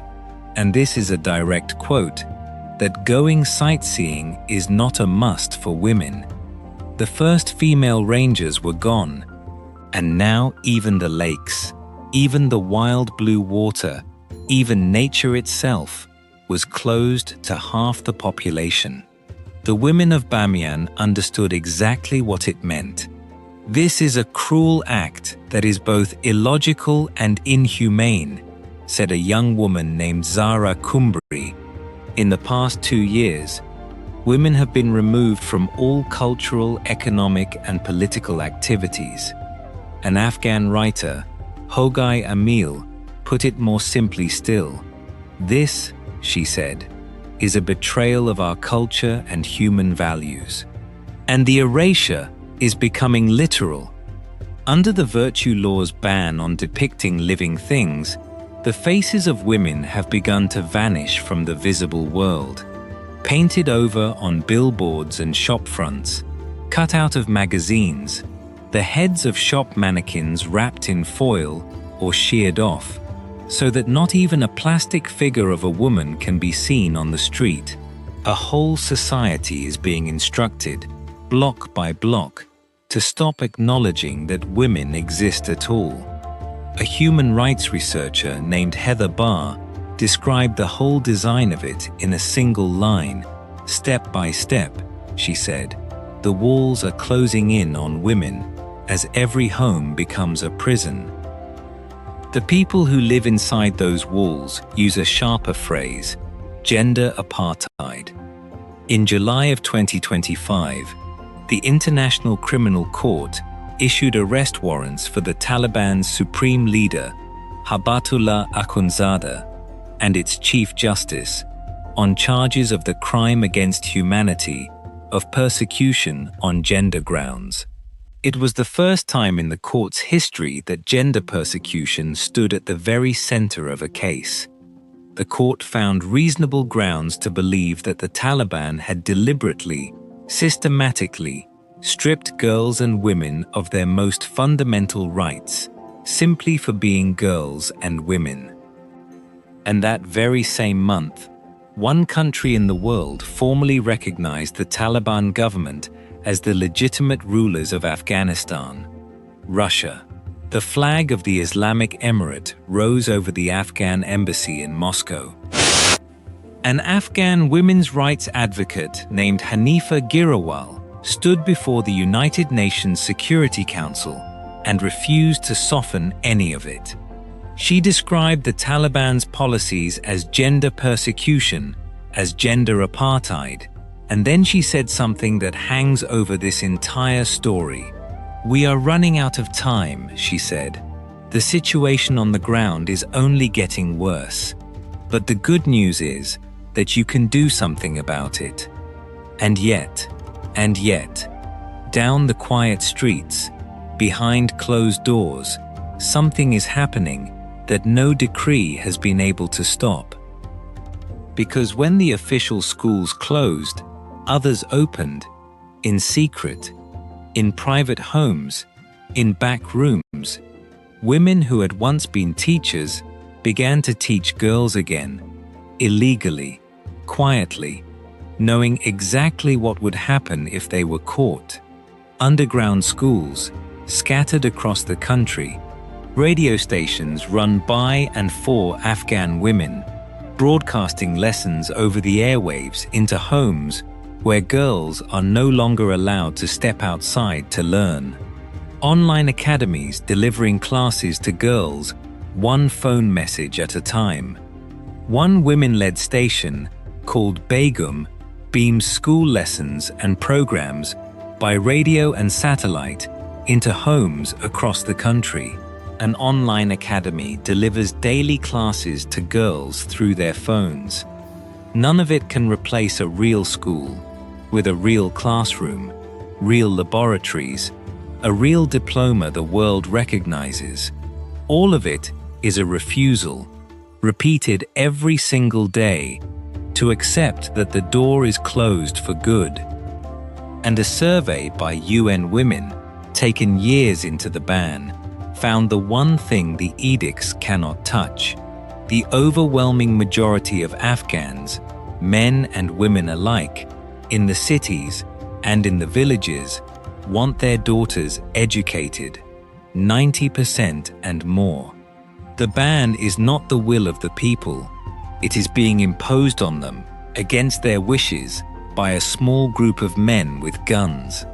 and this is a direct quote, that going sightseeing is not a must for women. The first female rangers were gone, and now even the lakes, even the wild blue water, even nature itself, was closed to half the population. The women of Bamiyan understood exactly what it meant. This is a cruel act that is both illogical and inhumane, said a young woman named Zara Kumbri. In the past 2 years, women have been removed from all cultural, economic, and political activities. An Afghan writer, Hogai Amil, put it more simply still. This, she said, is a betrayal of our culture and human values. And the erasure is becoming literal. Under the virtue law's ban on depicting living things, the faces of women have begun to vanish from the visible world. Painted over on billboards and shop fronts, cut out of magazines, the heads of shop mannequins wrapped in foil or sheared off, so that not even a plastic figure of a woman can be seen on the street. A whole society is being instructed, block by block, to stop acknowledging that women exist at all. A human rights researcher named Heather Barr described the whole design of it in a single line. "Step by step," she said, "the walls are closing in on women as every home becomes a prison." The people who live inside those walls use a sharper phrase: gender apartheid. In July of 2025, the International Criminal Court issued arrest warrants for the Taliban's supreme leader, Hibatullah Akhundzada, and its Chief Justice, on charges of the crime against humanity of persecution on gender grounds. It was the first time in the court's history that gender persecution stood at the very center of a case. The court found reasonable grounds to believe that the Taliban had deliberately, systematically, stripped girls and women of their most fundamental rights, simply for being girls and women. And that very same month, one country in the world formally recognized the Taliban government as the legitimate rulers of Afghanistan: Russia. The flag of the Islamic Emirate rose over the Afghan embassy in Moscow. An Afghan women's rights advocate named Hanifa Girawal stood before the United Nations Security Council and refused to soften any of it. She described the Taliban's policies as gender persecution, as gender apartheid, and then she said something that hangs over this entire story. "We are running out of time," she said. "The situation on the ground is only getting worse. But the good news is that you can do something about it." And yet, down the quiet streets, behind closed doors, something is happening that no decree has been able to stop. Because when the official schools closed, others opened, in secret, in private homes, in back rooms. Women who had once been teachers began to teach girls again, illegally, quietly, knowing exactly what would happen if they were caught. Underground schools, scattered across the country, radio stations run by and for Afghan women, broadcasting lessons over the airwaves into homes where girls are no longer allowed to step outside to learn. Online academies delivering classes to girls, one phone message at a time. One women-led station, called Begum, beams school lessons and programs by radio and satellite into homes across the country. An online academy delivers daily classes to girls through their phones. None of it can replace a real school, with a real classroom, real laboratories, a real diploma the world recognizes. All of it is a refusal, repeated every single day, to accept that the door is closed for good. And a survey by UN Women, taken years into the ban, found the one thing the edicts cannot touch. The overwhelming majority of Afghans, men and women alike, in the cities and in the villages, want their daughters educated, 90% and more. The ban is not the will of the people. It is being imposed on them, against their wishes, by a small group of men with guns.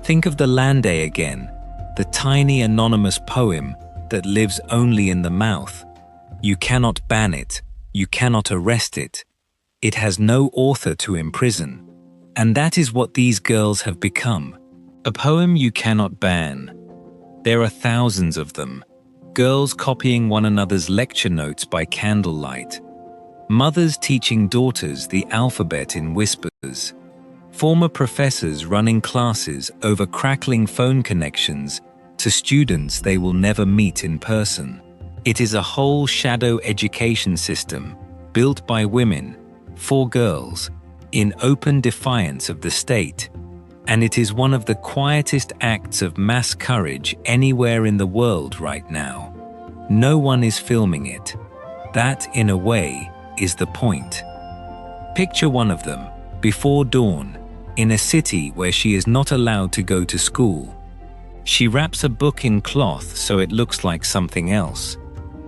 Think of the Lande again, the tiny anonymous poem that lives only in the mouth. You cannot ban it, you cannot arrest it. It has no author to imprison. And that is what these girls have become. A poem you cannot ban. There are thousands of them. Girls copying one another's lecture notes by candlelight. Mothers teaching daughters the alphabet in whispers. Former professors running classes over crackling phone connections to students they will never meet in person. It is a whole shadow education system built by women, for girls, in open defiance of the state, and it is one of the quietest acts of mass courage anywhere in the world right now. No one is filming it. That, in a way, is the point. Picture one of them, before dawn, in a city where she is not allowed to go to school. She wraps a book in cloth so it looks like something else.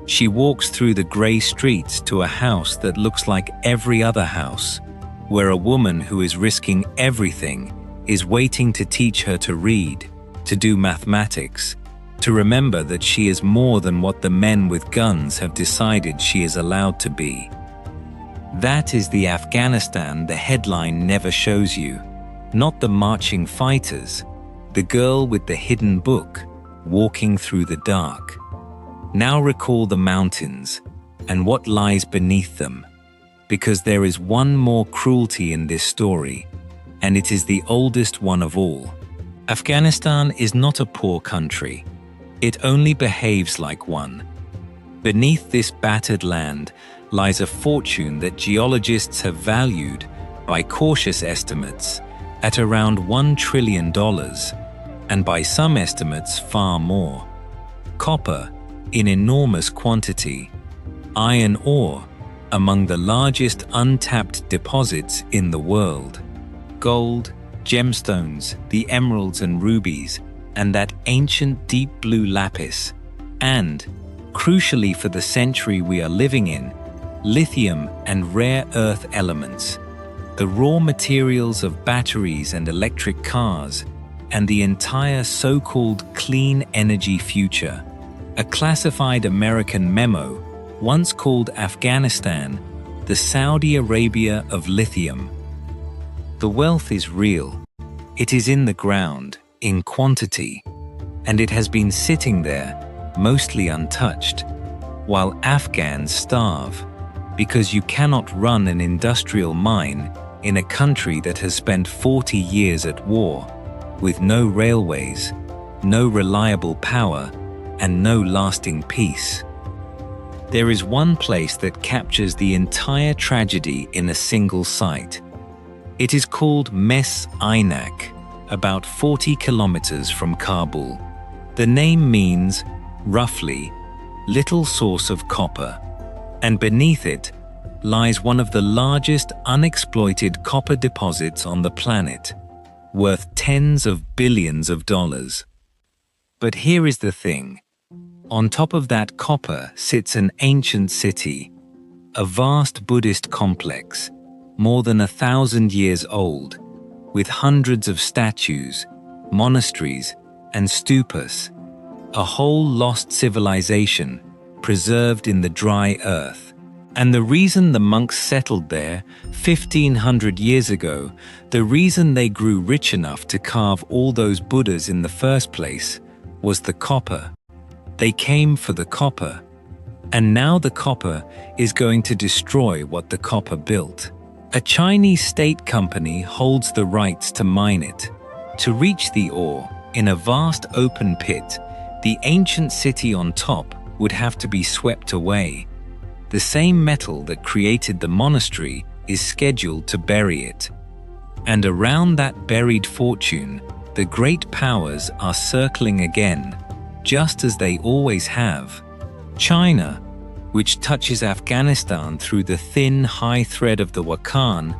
She walks through the grey streets to a house that looks like every other house, where a woman who is risking everything is waiting to teach her to read, to do mathematics, to remember that she is more than what the men with guns have decided she is allowed to be. That is the Afghanistan the headline never shows you, not the marching fighters, the girl with the hidden book, walking through the dark. Now recall the mountains and what lies beneath them, because there is one more cruelty in this story, and it is the oldest one of all. Afghanistan is not a poor country. It only behaves like one. Beneath this battered land lies a fortune that geologists have valued, by cautious estimates, at around $1 trillion, and by some estimates far more. Copper in enormous quantity, iron ore among the largest untapped deposits in the world, gold, gemstones, the emeralds and rubies, and that ancient deep blue lapis, and, crucially for the century we are living in, lithium and rare earth elements, the raw materials of batteries and electric cars, and the entire so-called clean energy future. A classified American memo once called Afghanistan the Saudi Arabia of lithium. The wealth is real. It is in the ground, in quantity, and it has been sitting there, mostly untouched, while Afghans starve, because you cannot run an industrial mine in a country that has spent 40 years at war, with no railways, no reliable power, and no lasting peace. There is one place that captures the entire tragedy in a single site. It is called Mes Aynak, about 40 kilometers from Kabul. The name means, roughly, little source of copper, and beneath it lies one of the largest unexploited copper deposits on the planet, worth tens of billions of dollars. But here is the thing. On top of that copper sits an ancient city, a vast Buddhist complex, more than 1,000 years old, with hundreds of statues, monasteries, and stupas, a whole lost civilization preserved in the dry earth. And the reason the monks settled there 1,500 years ago, the reason they grew rich enough to carve all those Buddhas in the first place, was the copper. They came for the copper, and now the copper is going to destroy what the copper built. A Chinese state company holds the rights to mine it. To reach the ore, in a vast open pit, the ancient city on top would have to be swept away. The same metal that created the monastery is scheduled to bury it. And around that buried fortune, the great powers are circling again, just as they always have. China, which touches Afghanistan through the thin, high thread of the Wakhan,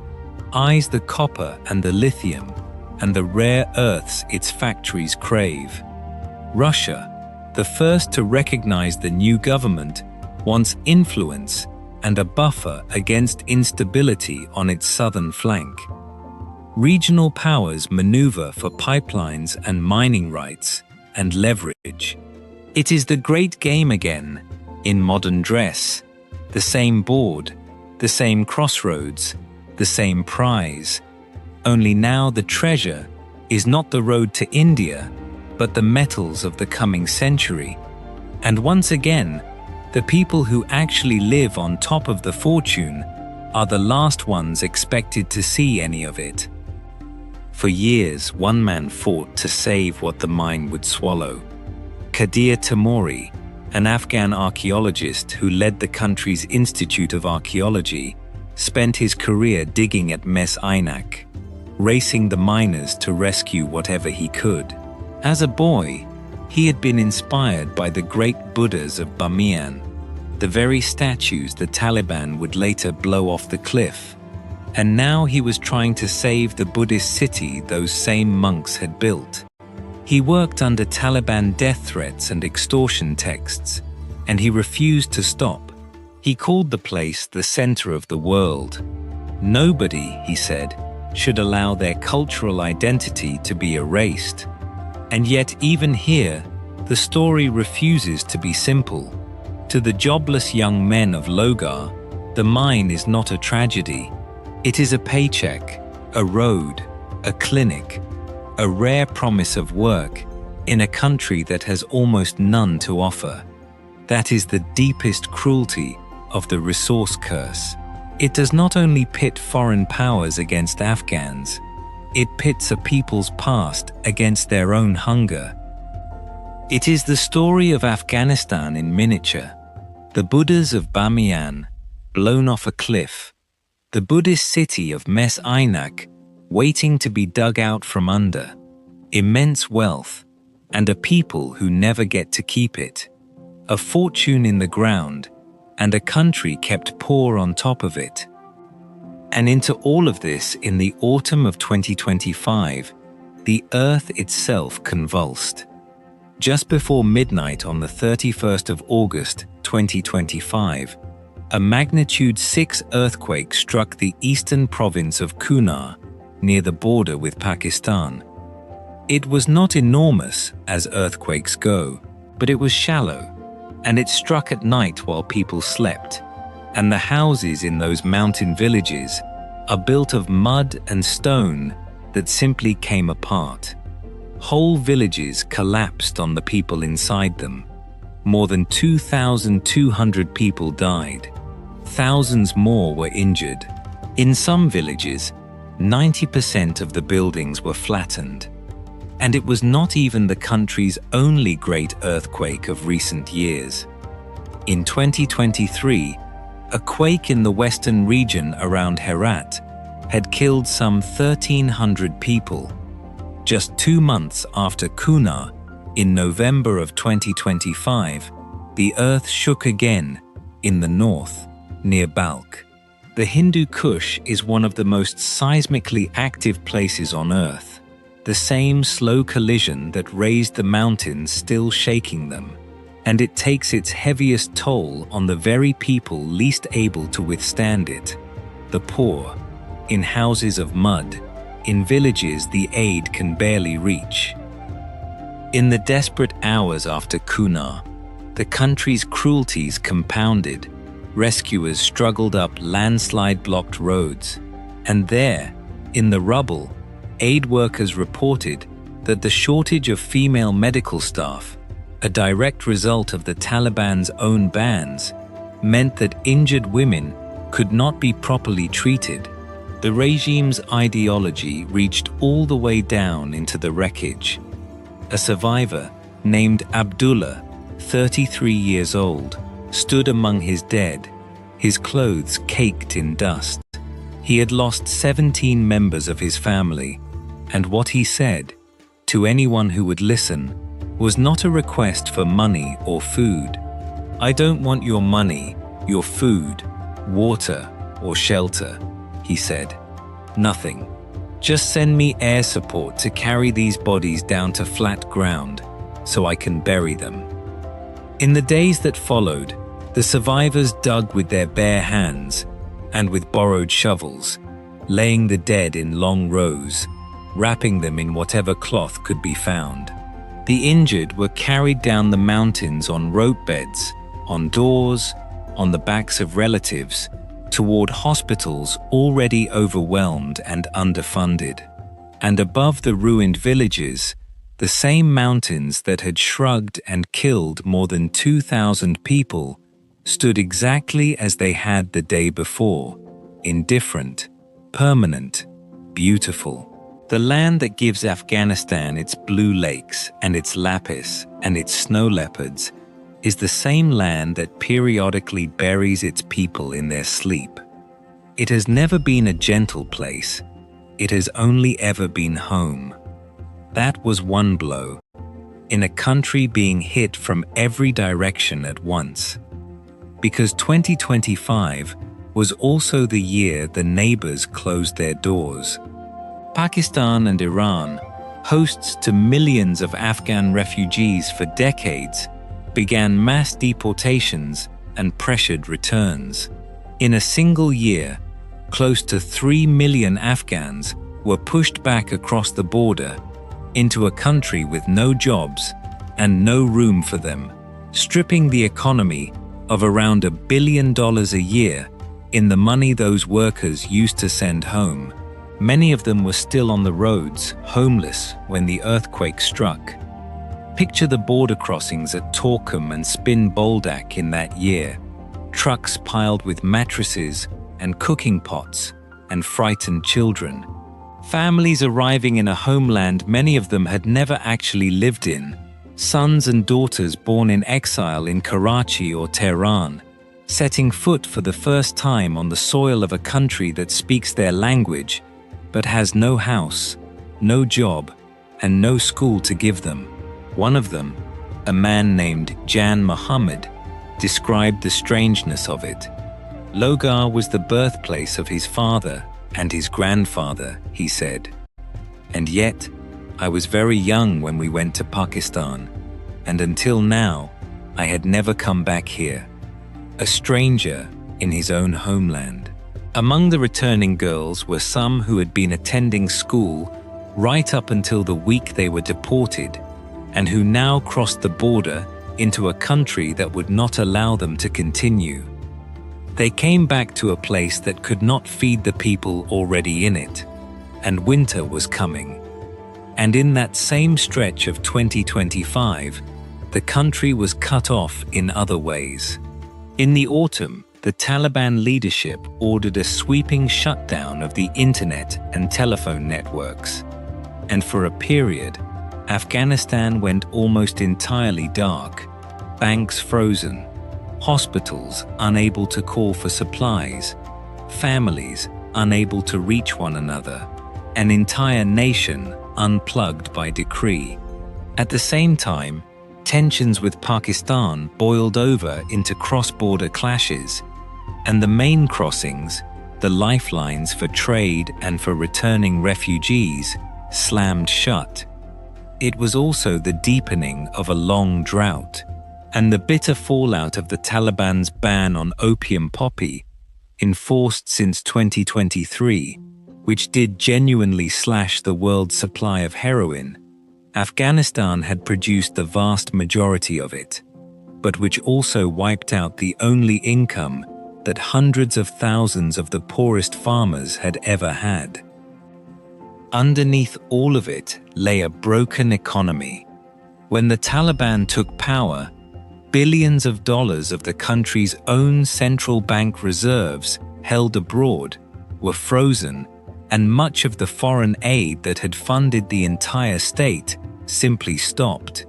eyes the copper and the lithium and the rare earths its factories crave. Russia, the first to recognize the new government, wants influence and a buffer against instability on its southern flank. Regional powers maneuver for pipelines and mining rights and leverage. It is the great game again, in modern dress, the same board, the same crossroads, the same prize. Only now the treasure is not the road to India, but the metals of the coming century. And once again, the people who actually live on top of the fortune are the last ones expected to see any of it. For years, one man fought to save what the mine would swallow. Qadir Tamori, an Afghan archaeologist who led the country's Institute of Archaeology, spent his career digging at Mes Aynak, racing the miners to rescue whatever he could. As a boy, he had been inspired by the great Buddhas of Bamiyan, the very statues the Taliban would later blow off the cliff. And now he was trying to save the Buddhist city those same monks had built. He worked under Taliban death threats and extortion texts, and he refused to stop. He called the place the center of the world. Nobody, he said, should allow their cultural identity to be erased. And yet, even here, the story refuses to be simple. To the jobless young men of Logar, the mine is not a tragedy. It is a paycheck, a road, a clinic, a rare promise of work in a country that has almost none to offer. That is the deepest cruelty of the resource curse. It does not only pit foreign powers against Afghans, it pits a people's past against their own hunger. It is the story of Afghanistan in miniature. The Buddhas of Bamiyan, blown off a cliff. The Buddhist city of Mes Aynak, waiting to be dug out from under. Immense wealth, and a people who never get to keep it. A fortune in the ground, and a country kept poor on top of it. And into all of this, in the autumn of 2025, the earth itself convulsed. Just before midnight on the 31st of August 2025, a magnitude 6 earthquake struck the eastern province of Kunar, near the border with Pakistan. It was not enormous, as earthquakes go, but it was shallow, and it struck at night while people slept, and the houses in those mountain villages are built of mud and stone that simply came apart. Whole villages collapsed on the people inside them. More than 2,200 people died. Thousands more were injured. In some villages, 90% of the buildings were flattened. And it was not even the country's only great earthquake of recent years. In 2023, a quake in the western region around Herat had killed some 1,300 people. Just 2 months after Kunar, in November of 2025, the earth shook again in the north, near Balkh. The Hindu Kush is one of the most seismically active places on earth. The same slow collision that raised the mountains still shaking them, and it takes its heaviest toll on the very people least able to withstand it. The poor, in houses of mud, in villages the aid can barely reach. In the desperate hours after Kunar, the country's cruelties compounded. Rescuers struggled up landslide-blocked roads, and there, in the rubble, aid workers reported that the shortage of female medical staff, a direct result of the Taliban's own bans, meant that injured women could not be properly treated. The regime's ideology reached all the way down into the wreckage. A survivor named Abdullah, 33 years old, stood among his dead, his clothes caked in dust. He had lost 17 members of his family, and what he said, to anyone who would listen, was not a request for money or food. "I don't want your money, your food, water, or shelter," he said. "Nothing. Just send me air support to carry these bodies down to flat ground, so I can bury them." In the days that followed, the survivors dug with their bare hands and with borrowed shovels, laying the dead in long rows, wrapping them in whatever cloth could be found. The injured were carried down the mountains on rope beds, on doors, on the backs of relatives, toward hospitals already overwhelmed and underfunded. And above the ruined villages, the same mountains that had shrugged and killed more than 2,000 people stood exactly as they had the day before, indifferent, permanent, beautiful. The land that gives Afghanistan its blue lakes and its lapis and its snow leopards is the same land that periodically buries its people in their sleep. It has never been a gentle place. It has only ever been home. That was one blow, in a country being hit from every direction at once. Because 2025 was also the year the neighbors closed their doors. Pakistan and Iran, hosts to millions of Afghan refugees for decades, began mass deportations and pressured returns. In a single year, close to 3 million Afghans were pushed back across the border into a country with no jobs and no room for them, stripping the economy of around $1 billion a year in the money those workers used to send home. Many of them were still on the roads, homeless, when the earthquake struck. Picture the border crossings at Torkham and Spin Boldak in that year. Trucks piled with mattresses and cooking pots and frightened children. Families arriving in a homeland many of them had never actually lived in. Sons and daughters born in exile in Karachi or Tehran, setting foot for the first time on the soil of a country that speaks their language but has no house, no job, and no school to give them. One of them, a man named Jan Muhammad, described the strangeness of it. Logar was the birthplace of his father and his grandfather, he said. And yet, I was very young when we went to Pakistan, and until now, I had never come back here. A stranger in his own homeland. Among the returning girls were some who had been attending school right up until the week they were deported, and who now crossed the border into a country that would not allow them to continue. They came back to a place that could not feed the people already in it, and winter was coming. And in that same stretch of 2025, the country was cut off in other ways. In the autumn, the Taliban leadership ordered a sweeping shutdown of the internet and telephone networks. And for a period, Afghanistan went almost entirely dark, banks frozen, hospitals unable to call for supplies, families unable to reach one another, an entire nation unplugged by decree. At the same time, tensions with Pakistan boiled over into cross-border clashes, and the main crossings, the lifelines for trade and for returning refugees, slammed shut. It was also the deepening of a long drought, and the bitter fallout of the Taliban's ban on opium poppy, enforced since 2023, which did genuinely slash the world's supply of heroin. Afghanistan had produced the vast majority of it, but which also wiped out the only income that hundreds of thousands of the poorest farmers had ever had. Underneath all of it lay a broken economy. When the Taliban took power, billions of dollars of the country's own central bank reserves held abroad were frozen, and much of the foreign aid that had funded the entire state simply stopped.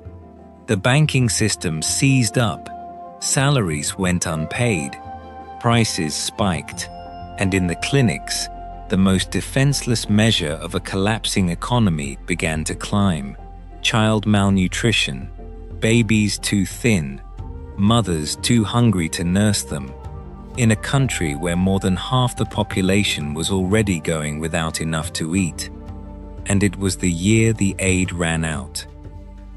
The banking system seized up, salaries went unpaid, prices spiked, and in the clinics, the most defenseless measure of a collapsing economy began to climb: child malnutrition, babies too thin, mothers too hungry to nurse them, in a country where more than half the population was already going without enough to eat. And it was the year the aid ran out.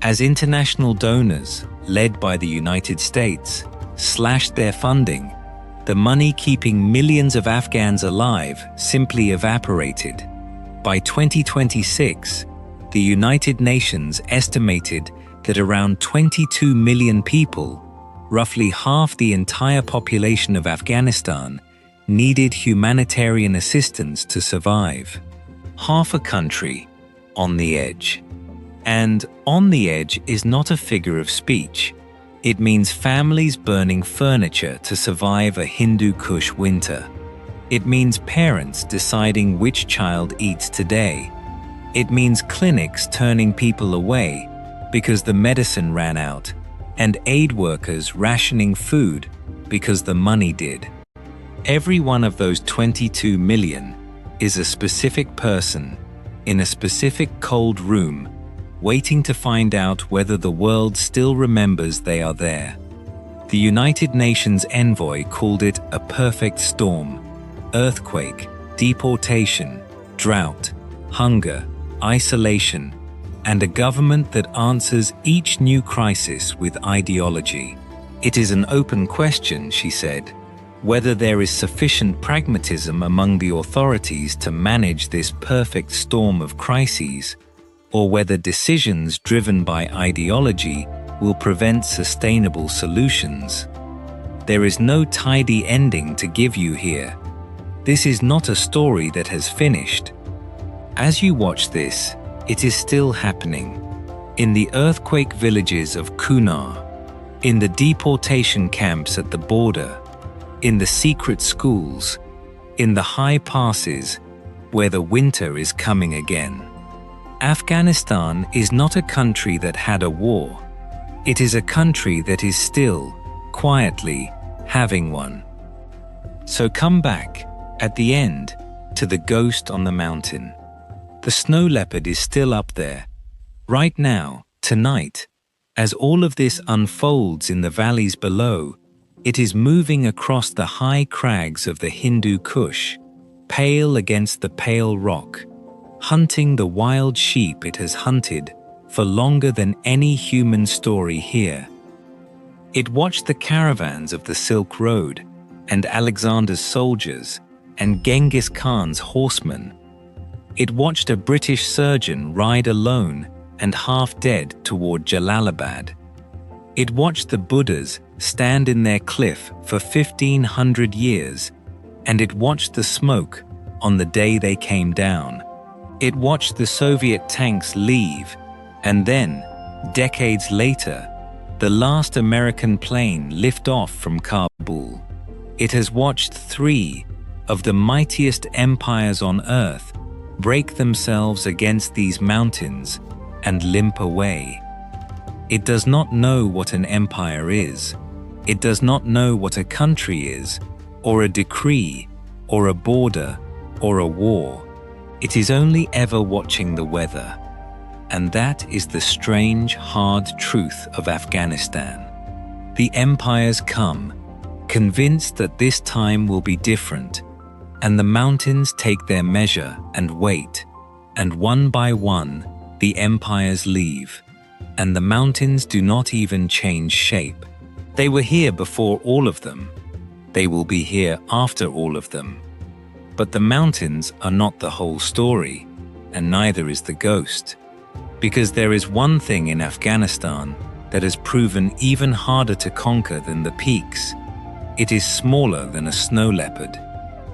As international donors, led by the United States, slashed their funding, the money keeping millions of Afghans alive simply evaporated. By 2026, the United Nations estimated that around 22 million people, roughly half the entire population of Afghanistan, needed humanitarian assistance to survive. Half a country on the edge. And on the edge is not a figure of speech. It means families burning furniture to survive a Hindu Kush winter. It means parents deciding which child eats today. It means clinics turning people away because the medicine ran out, and aid workers rationing food because the money did. Every one of those 22 million is a specific person in a specific cold room, waiting to find out whether the world still remembers they are there. The United Nations envoy called it a perfect storm: earthquake, deportation, drought, hunger, isolation, and a government that answers each new crisis with ideology. It is an open question, she said, whether there is sufficient pragmatism among the authorities to manage this perfect storm of crises, or whether decisions driven by ideology will prevent sustainable solutions. There is no tidy ending to give you here. This is not a story that has finished. As you watch this, it is still happening. In the earthquake villages of Kunar, in the deportation camps at the border, in the secret schools, in the high passes where the winter is coming again. Afghanistan is not a country that had a war. It is a country that is still, quietly, having one. So come back, at the end, to the ghost on the mountain. The snow leopard is still up there, right now, tonight. As all of this unfolds in the valleys below, it is moving across the high crags of the Hindu Kush, pale against the pale rock, hunting the wild sheep it has hunted for longer than any human story here. It watched the caravans of the Silk Road and Alexander's soldiers and Genghis Khan's horsemen. It watched a British surgeon ride alone and half dead toward Jalalabad. It watched the Buddhas stand in their cliff for 1,500 years, and it watched the smoke on the day they came down. It watched the Soviet tanks leave, and then, decades later, the last American plane lift off from Kabul. It has watched 3 of the mightiest empires on earth break themselves against these mountains and limp away. It does not know what an empire is. It does not know what a country is, or a decree, or a border, or a war. It is only ever watching the weather. And that is the strange, hard truth of Afghanistan. The empires come, convinced that this time will be different, and the mountains take their measure and wait, and one by one, the empires leave, and the mountains do not even change shape. They were here before all of them. They will be here after all of them. But the mountains are not the whole story, and neither is the ghost. Because there is one thing in Afghanistan that has proven even harder to conquer than the peaks. It is smaller than a snow leopard.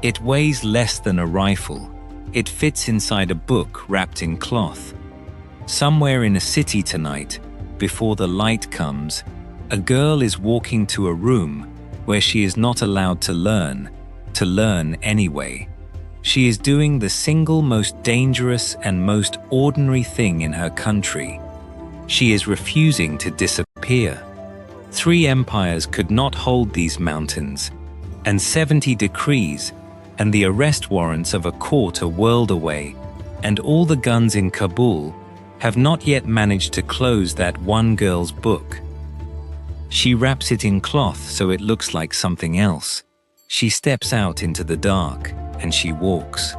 It weighs less than a rifle. It fits inside a book wrapped in cloth. Somewhere in a city tonight, before the light comes, a girl is walking to a room where she is not allowed to learn anyway. She is doing the single most dangerous and most ordinary thing in her country. She is refusing to disappear. 3 empires could not hold these mountains, and 70 decrees and the arrest warrants of a court a world away, and all the guns in Kabul have not yet managed to close that one girl's book. She wraps it in cloth so it looks like something else. She steps out into the dark, and she walks.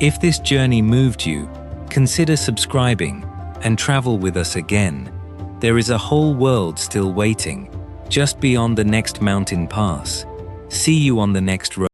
If this journey moved you, consider subscribing and travel with us again. There is a whole world still waiting, just beyond the next mountain pass. See you on the next road.